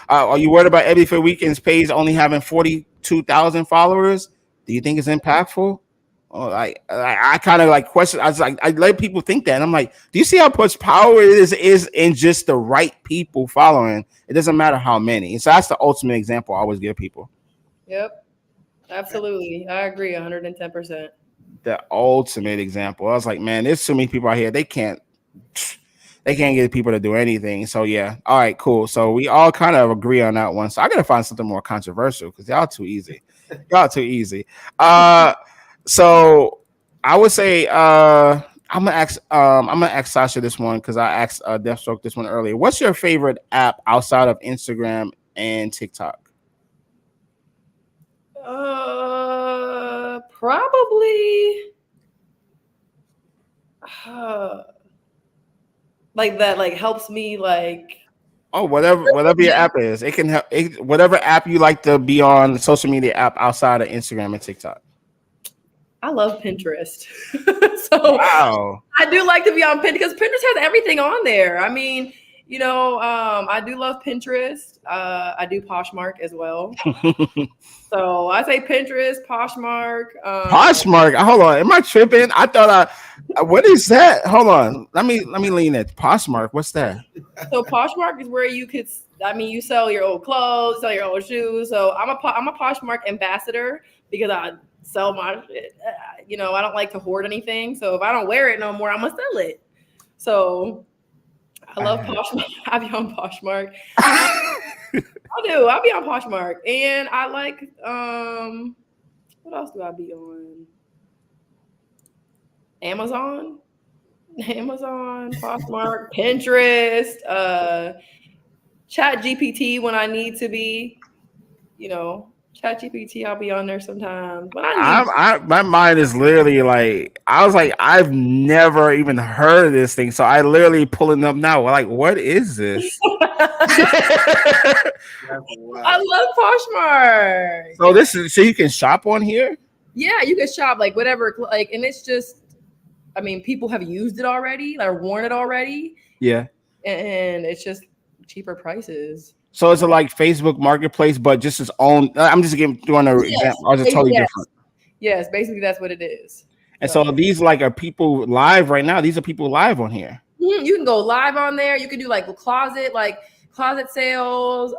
are you worried about Ebony Fit Weekend's page only having 42,000 followers? Do you think it's impactful? Oh, I kind of like question. I let people think that, and I'm like, do you see how much power it is in just the right people following? It doesn't matter how many. And so that's the ultimate example I always give people. Yep, absolutely, I agree 110%. The ultimate example. I was like, man, there's so many people out here. They can't get people to do anything. So yeah. All right, cool. So we all kind of agree on that one. So I gotta find something more controversial because y'all too easy. So I would say I'm gonna ask Sasha this one because I asked Deathstroke this one earlier. What's your favorite app outside of Instagram and TikTok? Probably like that, like helps me, like, oh, whatever your app is, it can help. Whatever app you like to be on, the social media app outside of Instagram and TikTok. I love Pinterest. So wow, I do like to be on Pinterest because Pinterest has everything on there. I mean, I do love Pinterest. I do Poshmark as well. So I say Pinterest, Poshmark. Poshmark. Hold on, am I tripping? I thought what is that? Hold on, let me lean it. Poshmark. What's that? So Poshmark is where you you sell your old clothes, sell your old shoes. So I'm a Poshmark ambassador because I sell my shit. I don't like to hoard anything. So if I don't wear it no more, I'm gonna sell it. So I love Poshmark. I be on Poshmark. I do. I'll be on Poshmark. And I like what else do I be on? Amazon, Poshmark, Pinterest, ChatGPT when I need to be, ChatGPT, I'll be on there sometimes. But my mind is literally like, I was like, I've never even heard of this thing. So I literally pulling up now. Like, what is this? I love Poshmark. So you can shop on here? Yeah, you can shop like whatever, like, and it's just, I mean, people have used it already, or worn it already. Yeah. And it's just cheaper prices. So it's like Facebook Marketplace, doing an example. Ours is totally different. Yes, basically that's what it is. And so these are people live right now. These are people live on here. You can go live on there. You can do like closet sales.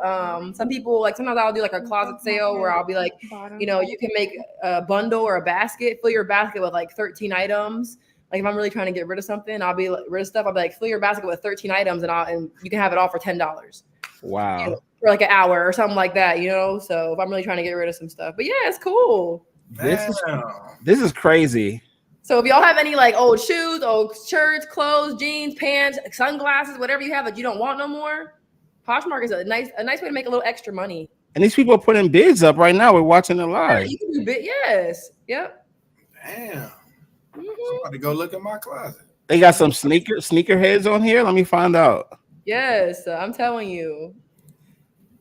Some people, like, sometimes I'll do like a closet sale where I'll be like, you can make a bundle or a basket, fill your basket with like 13 items. Like if I'm really trying to get rid of something, I'll be like, rid of stuff. I'll be like, fill your basket with 13 items and you can have it all for $10. Wow. For like an hour or something like that, So if I'm really trying to get rid of some stuff, but yeah, it's cool. This is crazy. So if y'all have any like old shoes, old shirts, clothes, jeans, pants, sunglasses, whatever you have that you don't want no more, Poshmark is a nice way to make a little extra money. And these people are putting bids up right now. We're watching it live. You can do bid, yes. Yep. Damn. I'm about to go look in my closet. They got some sneaker heads on here. Let me find out. Yes, I'm telling you.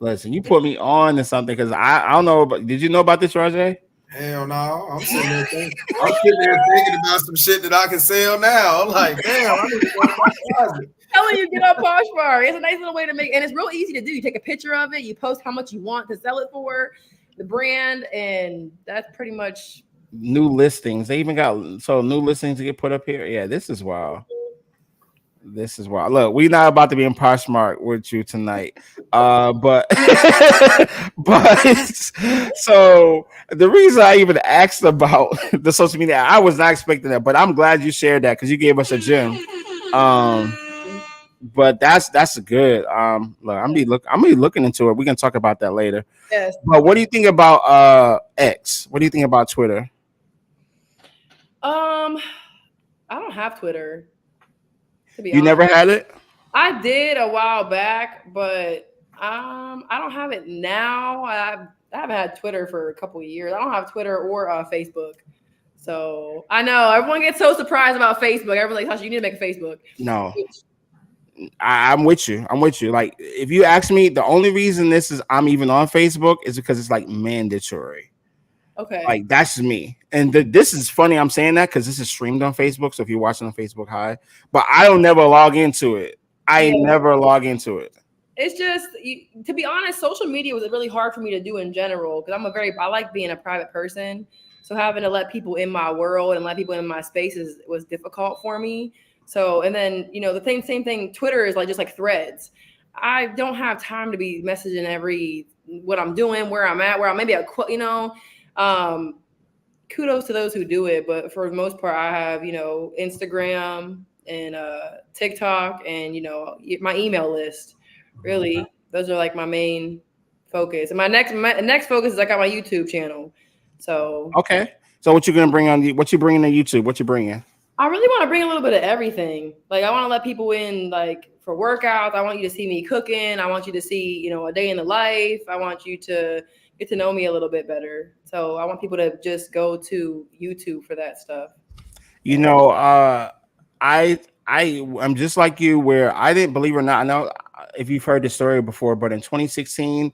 Listen, you put me on to something because I don't know. But did you know about this, Rajay? Hell no. I'm sitting there thinking about some shit that I can sell now. I'm like, damn, I need to go to my closet. Telling you, get on Poshmark. It's a nice little way to make, and it's real easy to do. You take a picture of it, you post how much you want to sell it for, the brand, and that's pretty much new listings. They even got new listings to get put up here. Yeah, this is wild. This is wild. Look, we're not about to be in Poshmark with you tonight. But so the reason I even asked about the social media, I was not expecting that, but I'm glad you shared that because you gave us a gem. But that's good. Look, I'm be looking into it. We can talk about that later. yes. But what do you think about X? What do you think about Twitter? I don't have Twitter. To be You honest. never had it? I did a while back, but I don't have it now. I haven't had Twitter for a couple of years. I don't have Twitter or Facebook. So I know everyone gets so surprised about Facebook. Everyone's like, "Tasha, you need to make a Facebook." No. I'm with you. Like, if you ask me, the only reason I'm even on Facebook is because it's like mandatory. Okay. Like, that's me. And this is funny. I'm saying that because this is streamed on Facebook. So if you're watching on Facebook, hi. But I don't never log into it. Never log into it. It's just, to be honest, social media was really hard for me to do in general because I like being a private person. So having to let people in my world and let people in my spaces was difficult for me. So, and then, the same thing, Twitter is just like threads. I don't have time to be messaging what I'm doing, where I'm at, where I'm maybe kudos to those who do it. But for the most part, I have, Instagram and TikTok and, my email list. Really, those are like my main focus. And my next focus is I got my YouTube channel. So, okay. So what you going to bring on what you bringing to YouTube? What you bringing? I really want to bring a little bit of everything. Like, I want to let people in, for workouts. I want you to see me cooking. I want you to see, a day in the life. I want you to get to know me a little bit better. So I want people to just go to YouTube for that stuff. I'm just like you, where I didn't, believe it or not, I know if you've heard this story before, but in 2016,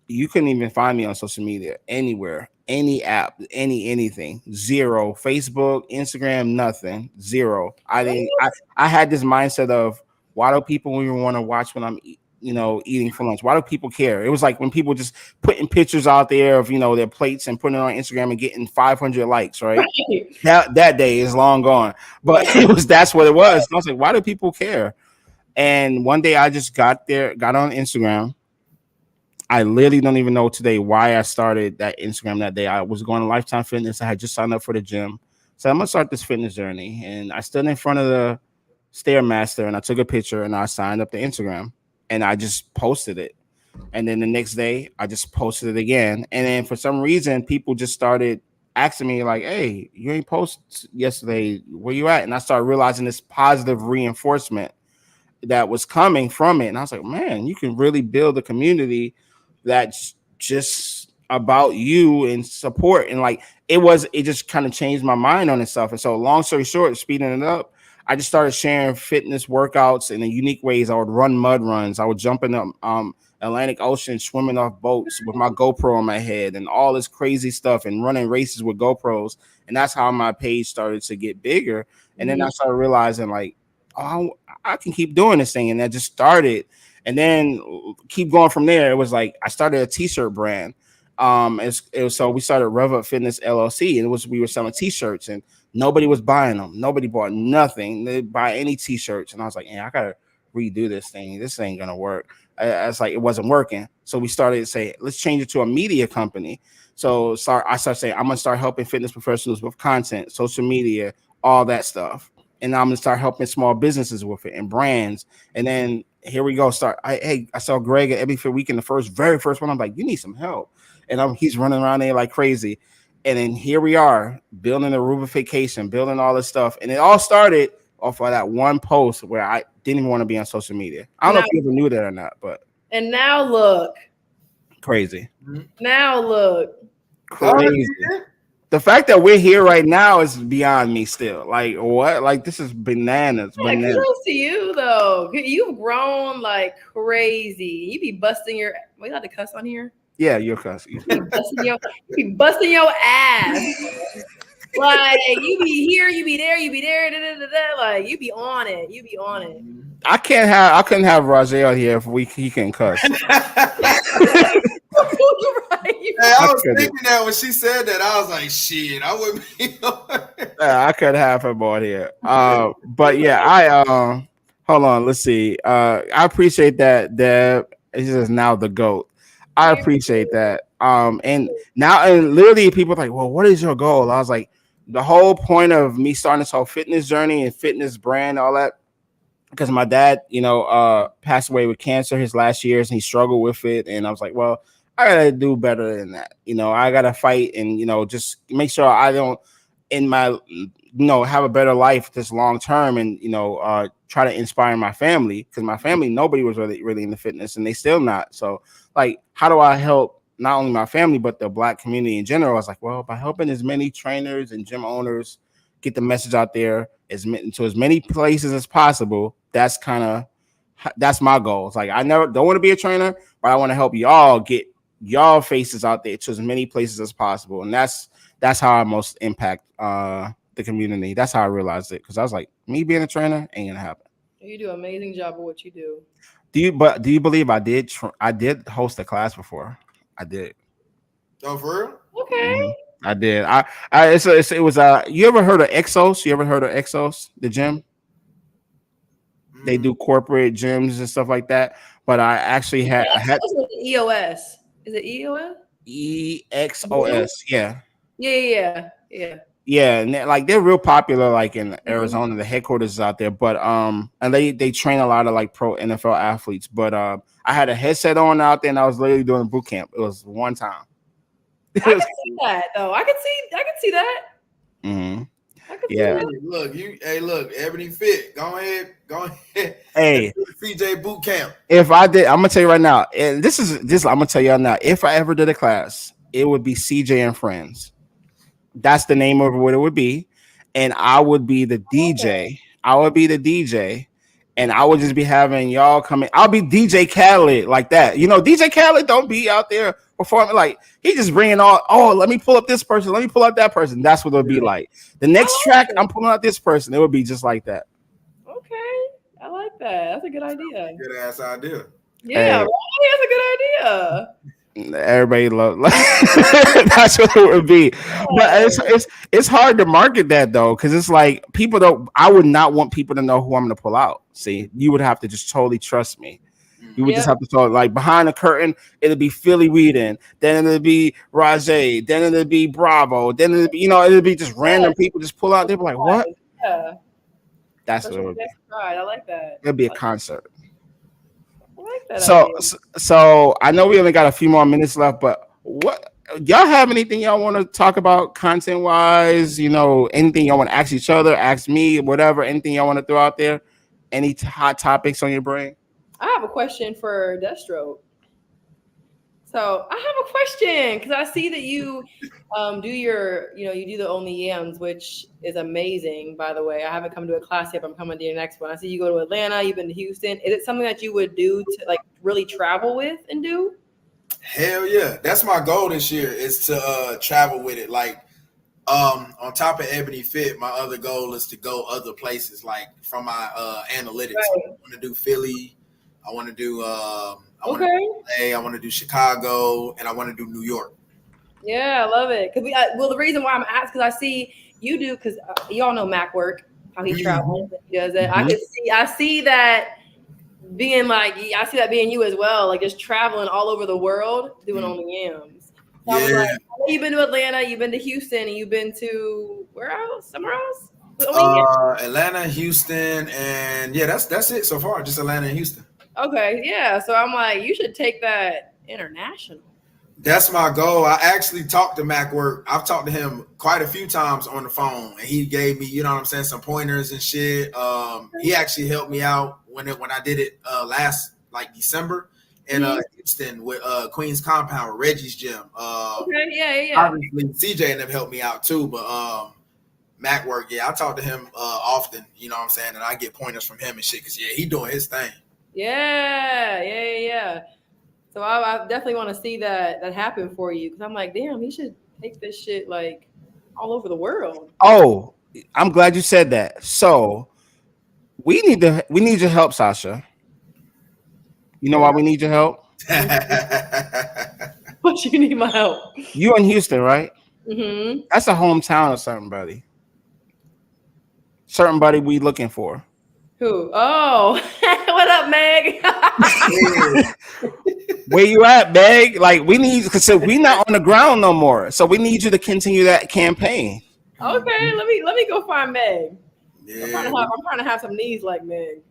you couldn't even find me on social media anywhere, any app, anything, zero, Facebook, Instagram, nothing, zero. I had this mindset of, why do people even want to watch when I'm, eating for lunch? Why do people care? It was like when people just putting pictures out there of, their plates and putting it on Instagram and getting 500 likes, right? That day is long gone, but that's what it was. I was like, why do people care? And one day I just got on Instagram. I literally don't even know today why I started that Instagram that day. I was going to Lifetime Fitness. I had just signed up for the gym. So I'm going to start this fitness journey. And I stood in front of the Stairmaster and I took a picture and I signed up to Instagram and I just posted it. And then the next day I just posted it again. And then for some reason, people just started asking me like, hey, you ain't post yesterday. Where you at? And I started realizing this positive reinforcement that was coming from it. And I was like, man, you can really build a community that's just about you and support. And it just kind of changed my mind on itself. And so long story short, speeding it up, I just started sharing fitness workouts in unique ways. I would run mud runs. I would jump in the Atlantic Ocean, swimming off boats with my GoPro on my head and all this crazy stuff and running races with GoPros. And that's how my page started to get bigger. And then I started realizing I can keep doing this thing. And I just started and then keep going from there. It was like I started a t-shirt brand. So we started Rev Up Fitness LLC, and we were selling t-shirts and nobody was buying them. Nobody bought nothing. They buy any t-shirts. And I was like, I gotta redo this thing. This ain't gonna work. It's like it wasn't working. So we started to say, let's change it to a media company. So I started saying, I'm gonna start helping fitness professionals with content, social media, all that stuff. And I'm gonna start helping small businesses with it and brands. And then here we go. I saw Greg at Every Fit Weekend, the very first one. I'm like, you need some help. And he's running around there like crazy. And then here we are building a rubrification, building all this stuff. And it all started off of that one post where I didn't even want to be on social media. I don't know if you ever knew that or not, but And now look. Crazy. Now look. Crazy. The fact that we're here right now is beyond me still. Like, what? Like, this is bananas. Yeah, kudos to you, though. You've grown like crazy. You be busting your... We allowed to cuss on here? Yeah, you're cussing. You be busting your ass. Like, you be here, you be there, you be there. Da, da, da, da. Like, you be on it. You be on it. I couldn't have Rajay out here if he can cuss. I was thinking that when she said that, I was like, shit, I wouldn't be. I could have him on here. But yeah, I hold on, let's see. I appreciate that, Deb. It's just now the GOAT. I appreciate that. And literally people are like, well, what is your goal? I was like, the whole point of me starting this whole fitness journey and fitness brand, all that, because my dad, passed away with cancer his last years and he struggled with it. And I was like, well, I gotta do better than that. I gotta fight and, just make sure I don't have a better life this long term and, try to inspire my family, because my family, nobody was really into fitness and they still not. So like, how do I help not only my family, but the Black community in general? I was like, well, by helping as many trainers and gym owners get the message out there to as many places as possible, that's my goal. It's like, I don't want to be a trainer, but I want to help y'all get y'all faces out there to as many places as possible. And that's how I most impact the community. That's how I realized it, because I was like, me being a trainer ain't gonna happen. You do an amazing job of what you do. Do you believe I did host a class before? I did. Oh, for real? Okay. Mm-hmm. I did. It was you ever heard of Exos? You ever heard of Exos, the gym? They do corporate gyms and stuff like that. But I actually had EOS. Is it EOS? EXOS. Yeah. Yeah. Yeah, and they're real popular, like in Arizona. The headquarters is out there, but and they train a lot of like pro NFL athletes. But I had a headset on out there, and I was literally doing a boot camp. It was one time. I can see that though. I can see that. Mm-hmm. Yeah. Look, Ebony Fit. Go ahead. Hey, CJ boot camp. If I did, I'm gonna tell you right now, and this I'm gonna tell y'all now. If I ever did a class, it would be CJ and Friends. That's the name of what it would be, and I would be the DJ. I would be the DJ, and I would just be having y'all coming. I'll be DJ Khaled like that. DJ Khaled don't be out there performing, like he just bringing all. Oh, let me pull up this person. Let me pull up that person. That's what it'll be like. The next track, I'm pulling out this person. It would be just like that. Okay, I like that. That's a good idea. Good ass idea. Yeah, right? That's a good idea. Everybody love that's what it would be, but it's hard to market that though, because it's like I would not want people to know who I'm gonna pull out. See, you would have to just totally trust me. You would just have to talk like behind the curtain. It'll be Philly Whedon, then it'll be Rajay, then it'll be Bravo, then it'll be it'll be just random people just pull out. They'll be like, what? Yeah, that's what it would be. I like that. It'll be a concert. Like so I know we only got a few more minutes left, but what y'all have anything y'all want to talk about content wise? Anything y'all want to ask each other, ask me, whatever, anything y'all want to throw out there? Any hot topics on your brain? I have a question for Deathstroke. So I have a question because I see that you do you do the Only Yams, which is amazing, by the way. I haven't come to a class yet, but I'm coming to your next one. I see you go to Atlanta, you've been to Houston. Is it something that you would do to like really travel with and do? Hell yeah. That's my goal this year, is to travel with it. Like on top of Ebony Fit, my other goal is to go other places, like from my analytics. Right. I want to do Philly. I want to do I want to do Chicago, and I want to do New York. Yeah, I love it. The reason why I'm asking, because I see you do, because y'all know Mac work, how he travels, he does it. Mm-hmm. I see that being you as well, like just traveling all over the world doing Only Yams. So I was like, you've been to Atlanta, you've been to Houston, and you've been to where else? Somewhere else? Atlanta, Houston, and that's it so far. Just Atlanta and Houston. Okay, yeah. So I'm like, you should take that international. That's my goal. I actually talked to Mac Work. I've talked to him quite a few times on the phone, and he gave me, some pointers and shit. He actually helped me out when I did it last December, in Houston with Queens Compound, Reggie's gym. Okay, yeah. Obviously, CJ and them helped me out too, but Mac work, I talk to him often, you know what I'm saying, and I get pointers from him and shit, because he doing his thing. Yeah. So I definitely want to see that happen for you, because I'm like, damn, he should take this shit like all over the world. Oh, I'm glad you said that. So we need your help, Sasha. You know why we need your help? What you need my help? You in Houston, right? Mm-hmm. That's a hometown of certain buddy we looking for. Who? Oh, what up, Meg? Where you at, Meg? Like, we need, because we not on the ground no more. So we need you to continue that campaign. Okay, let me go find Meg. Yeah. I'm trying to have some knees like Meg.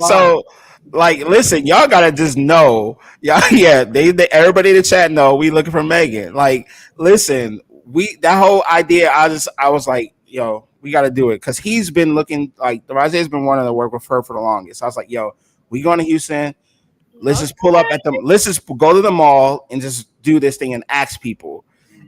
So, like, listen, y'all gotta just know, they everybody in the chat know we looking for Megan. Like, listen, that whole idea, I was like, yo, we got to do it, because he's been looking, like, the Rajay's been wanting to work with her for the longest. I was like, yo, we going to Houston. Let's just pull up let's just go to the mall and just do this thing and ask people.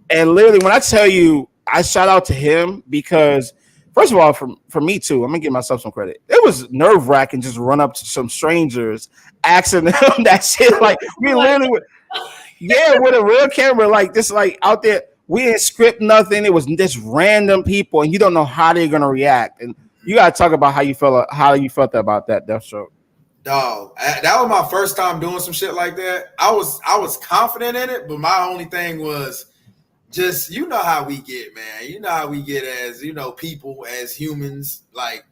And literally, when I tell you, I shout out to him, because first of all, for me too, I'm gonna give myself some credit. It was nerve wracking just run up to some strangers, asking them that shit. Like, we literally with a real camera, like this, like out there. We didn't script nothing. It was just random people, and you don't know how they're gonna react. And you gotta talk about how you felt about that, Deathstroke. Dog, that was my first time doing some shit like that. I was confident in it, but my only thing was just, you know how we get, man. You know how we get as, people, as humans. Like,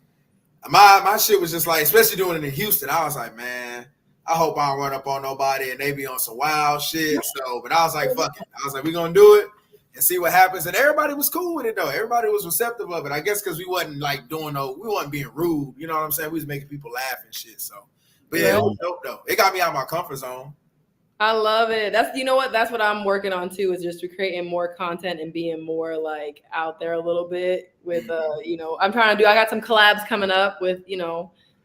my shit was just like, especially doing it in Houston, I was like, man, I hope I don't run up on nobody and they be on some wild shit. So, but I was like, fuck it. I was like, we gonna do it and see what happens. And everybody was cool with it though. Everybody was receptive of it. I guess because we wasn't like we wasn't being rude. You know what I'm saying? We was making people laugh and shit. So, but yeah, it was dope though. It got me out of my comfort zone. I love it. That's what I'm working on too, is just creating more content and being more like out there a little bit with I'm trying to I got some collabs coming up with,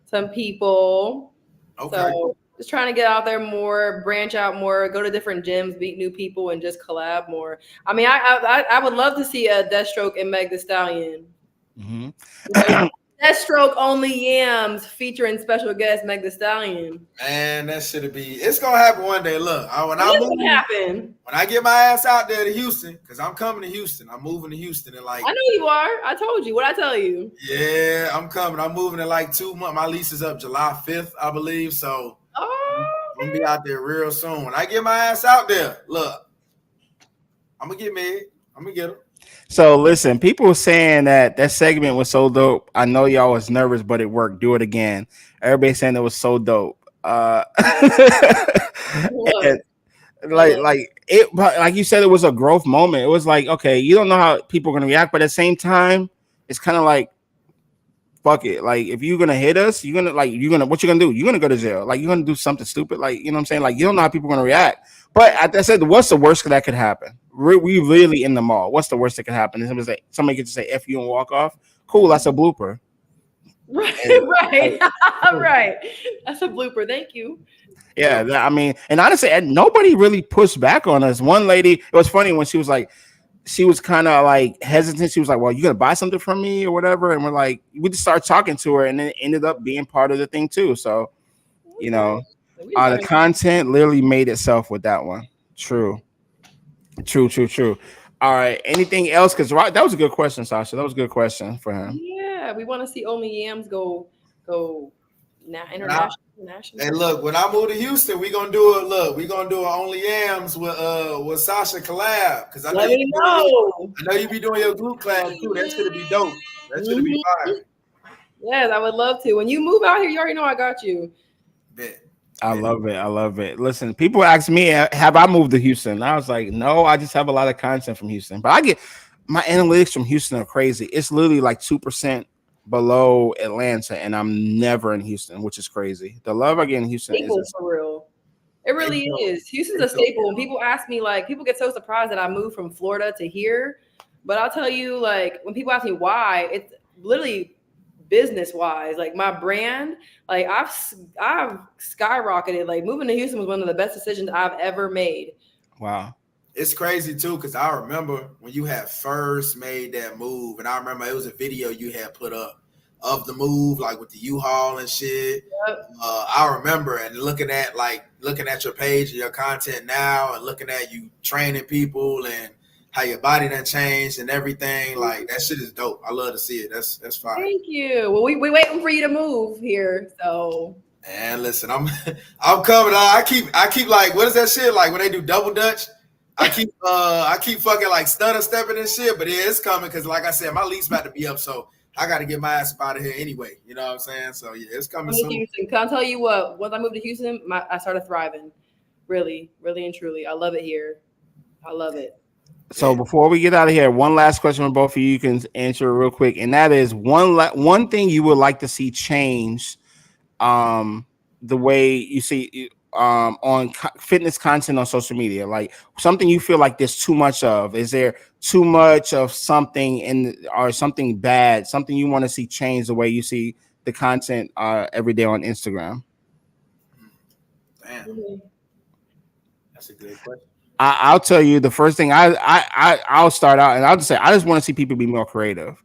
some people. Okay. So just trying to get out there more, branch out more, go to different gyms, meet new people, and just collab more. I mean, I would love to see a Deathstroke and Meg Thee Stallion. Mm-hmm. Deathstroke Only Yams featuring special guest Meg Thee Stallion. Man, that should be. It's gonna happen one day. Look, when I get my ass out there to Houston, because I'm coming to Houston. I'm moving to Houston in like. I know you are. I told you. What I tell you? Yeah, I'm coming. I'm moving in like 2 months. My lease is up July 5th, I believe. So I'm gonna be out there real soon. When I get my ass out there, look, I'm gonna get Meg. I'm gonna get her. So listen, people were saying that segment was so dope. I know y'all was nervous, but it worked. Do it again. Everybody saying it was so dope. Like you said, it was a growth moment. It was like, okay, you don't know how people are gonna react, but at the same time, it's kind of like, fuck it. Like, if you're gonna hit us, what you gonna do? You're gonna go to jail. Like, you're gonna do something stupid. Like, you know what I'm saying? Like, you don't know how people are gonna react. But I said, what's the worst that could happen? We really in the mall. What's the worst that could happen? And somebody could just say F you and walk off. Cool, that's a blooper. Right. Right. That's a blooper. Thank you. Yeah, I mean, and honestly, nobody really pushed back on us. One lady, it was funny when she was like, she was kind of like hesitant. She was like, well, you gonna buy something from me or whatever? And we're like, we just started talking to her, and then it ended up being part of the thing too. So, the content literally made itself with that one. True. All right. Anything else? Because that was a good question, Sasha. That was a good question for him. Yeah, we want to see Only Yams go now international. Hey, look, when I move to Houston, we gonna do an Only Yams with Sasha collab, because I know you be doing your group class too. That should be dope. That should be fire. Yes, I would love to. When you move out here, you already know I got you. Bet. I love it. Listen, people ask me, have I moved to Houston? I was like, no, I just have a lot of content from Houston. But I get my analytics from Houston are crazy. It's literally like 2% below Atlanta, and I'm never in Houston, which is crazy. The love I get in Houston is for real. It really is. Houston's a staple. And people ask me, like, people get so surprised that I moved from Florida to here. But I'll tell you, like, when people ask me why, it's literally business wise, like my brand, like I've skyrocketed. Like moving to Houston was one of the best decisions I've ever made. Wow. It's crazy too, because I remember when you had first made that move, and I remember it was a video you had put up of the move, like with the U-Haul and shit. Yep. I remember and looking at your page and your content now, and looking at you training people and how your body done changed and everything. Like that shit is dope. I love to see it. That's fine. Thank you. Well, we waiting for you to move here, so. And listen, I'm coming. I keep like, what is that shit like when they do double dutch? I keep fucking like stutter stepping and shit, but yeah, it's coming because like I said, my lease about to be up, so I got to get my ass up out of here anyway. You know what I'm saying? So yeah, it's coming soon. Houston. Can I tell you what? Once I moved to Houston, I started thriving. Really, really and truly, I love it here. I love it. So before we get out of here, one last question for both of you. You can answer it real quick, and that is one thing you would like to see change, the way you see on fitness content on social media, like something you feel like there's too much of. Is there too much of something or something bad, something you want to see change the way you see the content every day on Instagram? Damn, that's a good question. I'll tell you the first thing I'll start out, and I'll just say I just want to see people be more creative.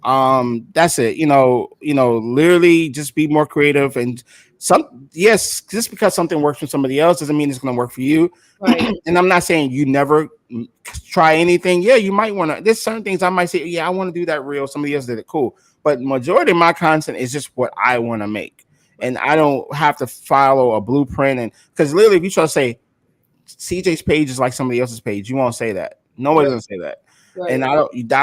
That's it. Literally just be more creative. And just because something works for somebody else doesn't mean it's going to work for you. Right. And I'm not saying you never try anything. Yeah, you might want to. There's certain things I might say, yeah, I want to do that reel. Somebody else did it, cool. But majority of my content is just what I want to make, and I don't have to follow a blueprint. And because literally, if you try to say CJ's page is like somebody else's page, you won't say that. Nobody's gonna say that. Right. And I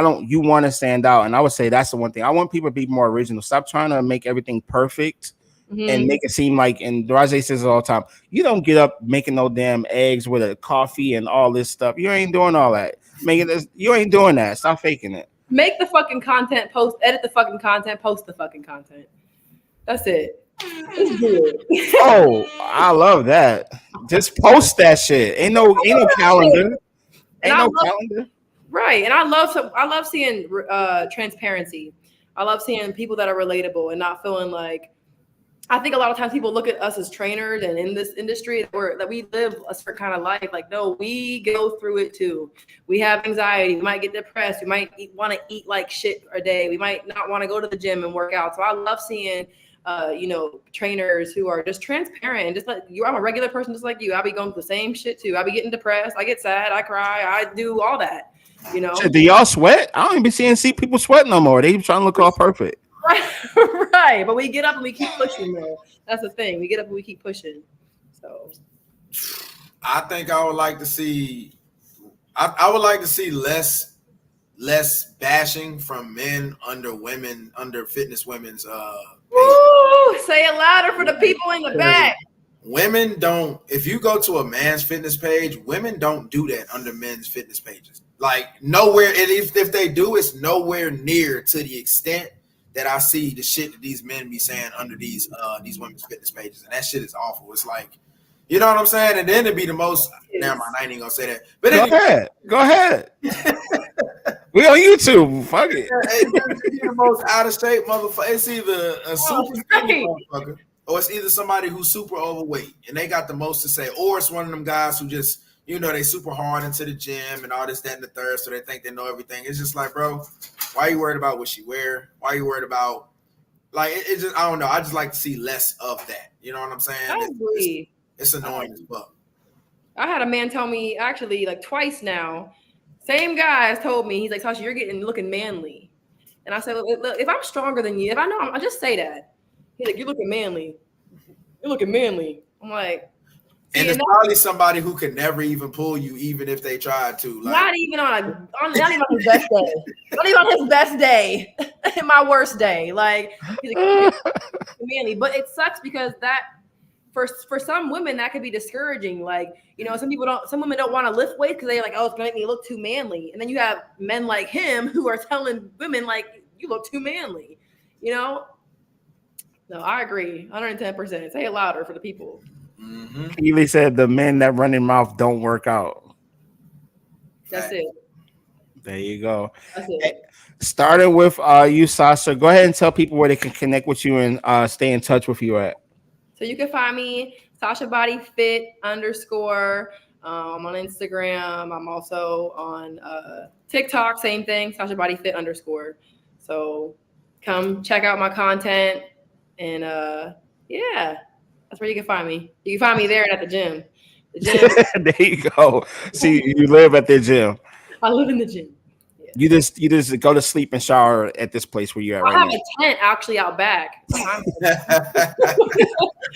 don't. You want to stand out, and I would say that's the one thing. I want people to be more original. Stop trying to make everything perfect and make it seem like. And Rajay says it all the time. You don't get up making no damn eggs with a coffee and all this stuff. You ain't doing all that. You ain't doing that. Stop faking it. Make the fucking content, post, edit the fucking content, post the fucking content. That's it. It's good. Oh, I love that. Just post that shit. Ain't no calendar. Ain't no calendar. Right. And I love seeing transparency. I love seeing people that are relatable and not feeling like, I think a lot of times people look at us as trainers and in this industry that we live a certain kind of life. Like, no, we go through it too. We have anxiety. We might get depressed. We might want to eat like shit a day. We might not want to go to the gym and work out. So I love seeing, trainers who are just transparent and just like you. I'm a regular person just like you. I be going through the same shit too. I be getting depressed. I get sad. I cry. I do all that. Do y'all sweat? I don't even see people sweat no more. They trying to look all perfect. Right. But we get up and we keep pushing though. That's the thing. We get up and we keep pushing. So I think I would like to see I would like to see less bashing from men under fitness women's Woo! Say it louder for the people in the back. Women don't, if you go to a man's fitness page, women don't do that under men's fitness pages. Like nowhere, and if they do, it's nowhere near to the extent that I see the shit that these men be saying under these women's fitness pages, and that shit is awful. It's like, you know what I'm saying? And then it'd be the most. Never mind, I ain't even gonna say that. But go ahead. We on YouTube. Fuck it. It's the most out of shape motherfucker. It's either a super skinny motherfucker, or it's either somebody who's super overweight and they got the most to say, or it's one of them guys who just, they super hard into the gym and all this, that, and the third, so they think they know everything. It's just like, bro, why are you worried about what she wear? Why are you worried about, like, it just, I don't know. I just like to see less of that. You know what I'm saying? I agree. It's annoying as fuck. I had a man tell me actually like twice now. Same guy has told me, he's like, Sasha, you're looking manly. And I said, look, if I'm stronger than you, if I know, I'll just say that. He's like, you're looking manly. You're looking manly. I'm like, and it's probably somebody who could never even pull you, even if they tried to. Like, not even on his best day. Not even on his best day. My worst day. Like, he's like, manly. But it sucks because that, for some women, that could be discouraging. Like, some women don't want to lift weight because they're like, oh, it's gonna make me look too manly. And then you have men like him who are telling women like, you look too manly. No, I agree, 110%. Say it louder for the people. Mm-hmm. Keely said the men that run their mouth don't work out. That's it. There you go. That's Hey, it. starting with you, Sasha. Go ahead and tell people where they can connect with you and stay in touch with you at. So you can find me SashaBodyFit underscore. I'm on Instagram. I'm also on TikTok. Same thing. SashaBodyFit underscore. So come check out my content, and yeah, that's where you can find me. You can find me there and at the gym. The gym. There you go. See, you live at the gym. I live in the gym. Yeah. You just go to sleep and shower at this place where you're at I right have now. a tent actually out back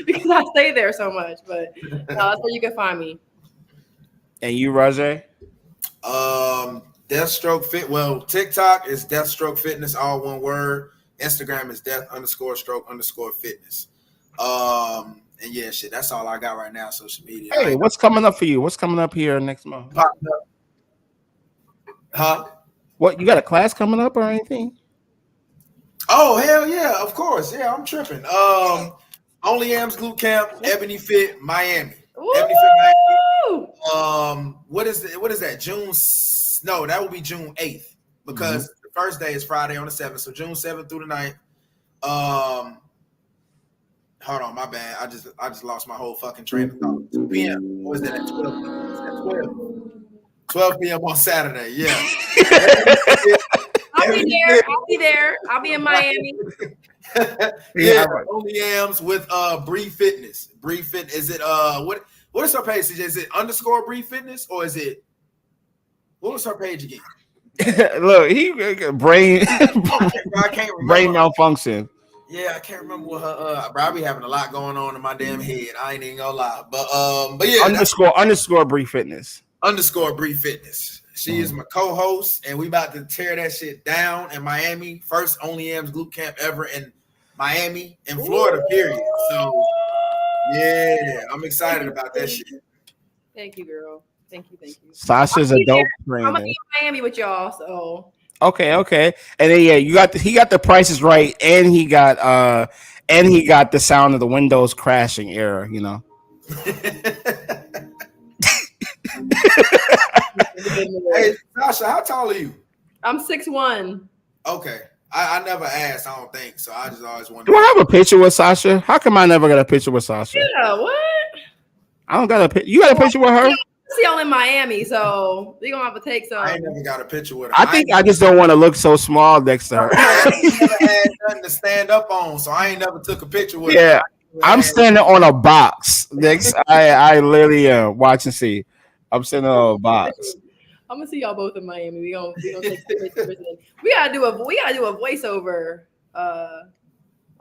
because I stay there so much. But that's where you can find me. And you, Rajay? Deathstroke Fit. Well, TikTok is Deathstroke Fitness, all one word. Instagram is death_stroke_fitness. And yeah, shit, that's all I got right now. Social media. Hey, what's coming up for you? What's coming up here next month? Popped up. Huh? What, you got a class coming up or anything? Oh, hell yeah, of course. Yeah, I'm tripping. Only Am's Glute Camp, Ebony Fit, Miami. Ebony Fit, Miami. What is that? No, that will be June 8th because the first day is Friday on the 7th. So June 7th through the 9th. Hold on, my bad. I just lost my whole fucking train of thought. 2 p.m. What is that at 12 p.m.? Is that 12 p.m. on Saturday. Yeah. I'll be there. I'll be in Miami. Yeah, only Am's with Bree Fitness. Bree Fit. Is it what is her page, CJ? Is it _ Bree Fitness or is it what was her page again? Look, he brain I can't remember. brain malfunction. Yeah, I can't remember what her bro, I be having a lot going on in my damn head. I ain't even gonna lie. But yeah, __ Bree Fitness. _ Bree Fitness. She is my co-host, and we about to tear that shit down in Miami. First only Am's Glute Camp ever in Miami and Florida, period. So yeah, I'm excited about that shit. Thank you, girl. Thank you. Sasha's a dope trainer. I'm gonna be in Miami with y'all. So Okay. And then he got the prices right, and he got the sound of the windows crashing error, you know. Hey, Sasha, how tall are you? I'm 6'1". Okay. I never asked, I don't think. So I just always wondered. Do I have a picture with Sasha? How come I never got a picture with Sasha? Yeah, what? I don't got a picture. You got a picture with her? See y'all in Miami, so we gonna have to take some. I ain't never got a picture with her. I think I just don't want to look so small next to her. I never had nothing to stand up on, so I ain't never took a picture with her. Yeah, I'm standing on a box. Next, I literally watch and see. I'm sitting on a box. I'm gonna see y'all both in Miami. We gonna take some pictures. We gotta do a voiceover. I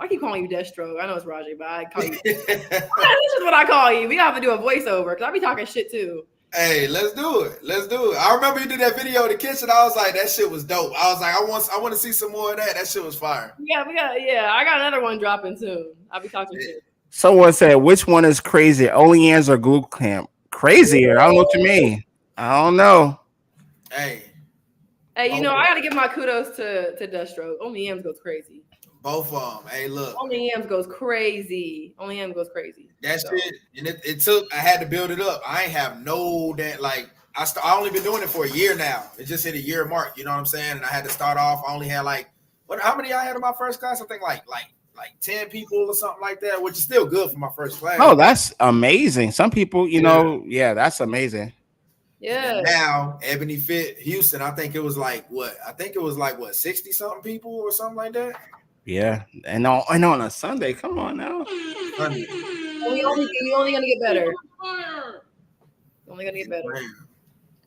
keep calling you Deathstroke. I know it's Rajay, but I call you. This is what I call you. We have to do a voiceover because I be talking shit too. Hey, let's do it. I remember you did that video in the kitchen. I was like, that shit was dope. I was like, I want to see some more of that. That shit was fire. Yeah, I got another one dropping soon. I'll be talking shit. Someone said, which one is crazier, Only Hands or Glute Camp? Crazier? I don't know what you mean. I don't know. Hey, you know, I gotta give my kudos to Deathstroke. Only M's goes crazy. Both of them. Hey, look. Only M's goes crazy. That shit, and it took. I had to build it up. I ain't have I only been doing it for a year now. It just hit a year mark. You know what I'm saying? And I had to start off. I only had how many I had in my first class? I think like 10 people or something like that, which is still good for my first class. Oh, that's amazing. Some people, that's amazing. Yeah. And now Ebony Fit Houston, I think it was like 60 something people or something like that. Yeah, and on a Sunday, come on now. We only gonna get better.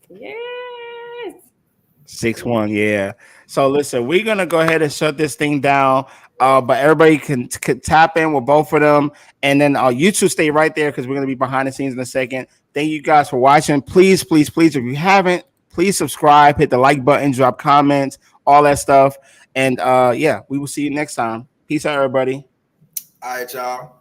Yes. 6'1", yeah. So listen, we're gonna go ahead and shut this thing down. But everybody can tap in with both of them, and then you two stay right there because we're gonna be behind the scenes in a second. Thank you guys for watching. Please, if you haven't, please subscribe, hit the like button, drop comments, all that stuff. And we will see you next time. Peace out, everybody. All right, y'all.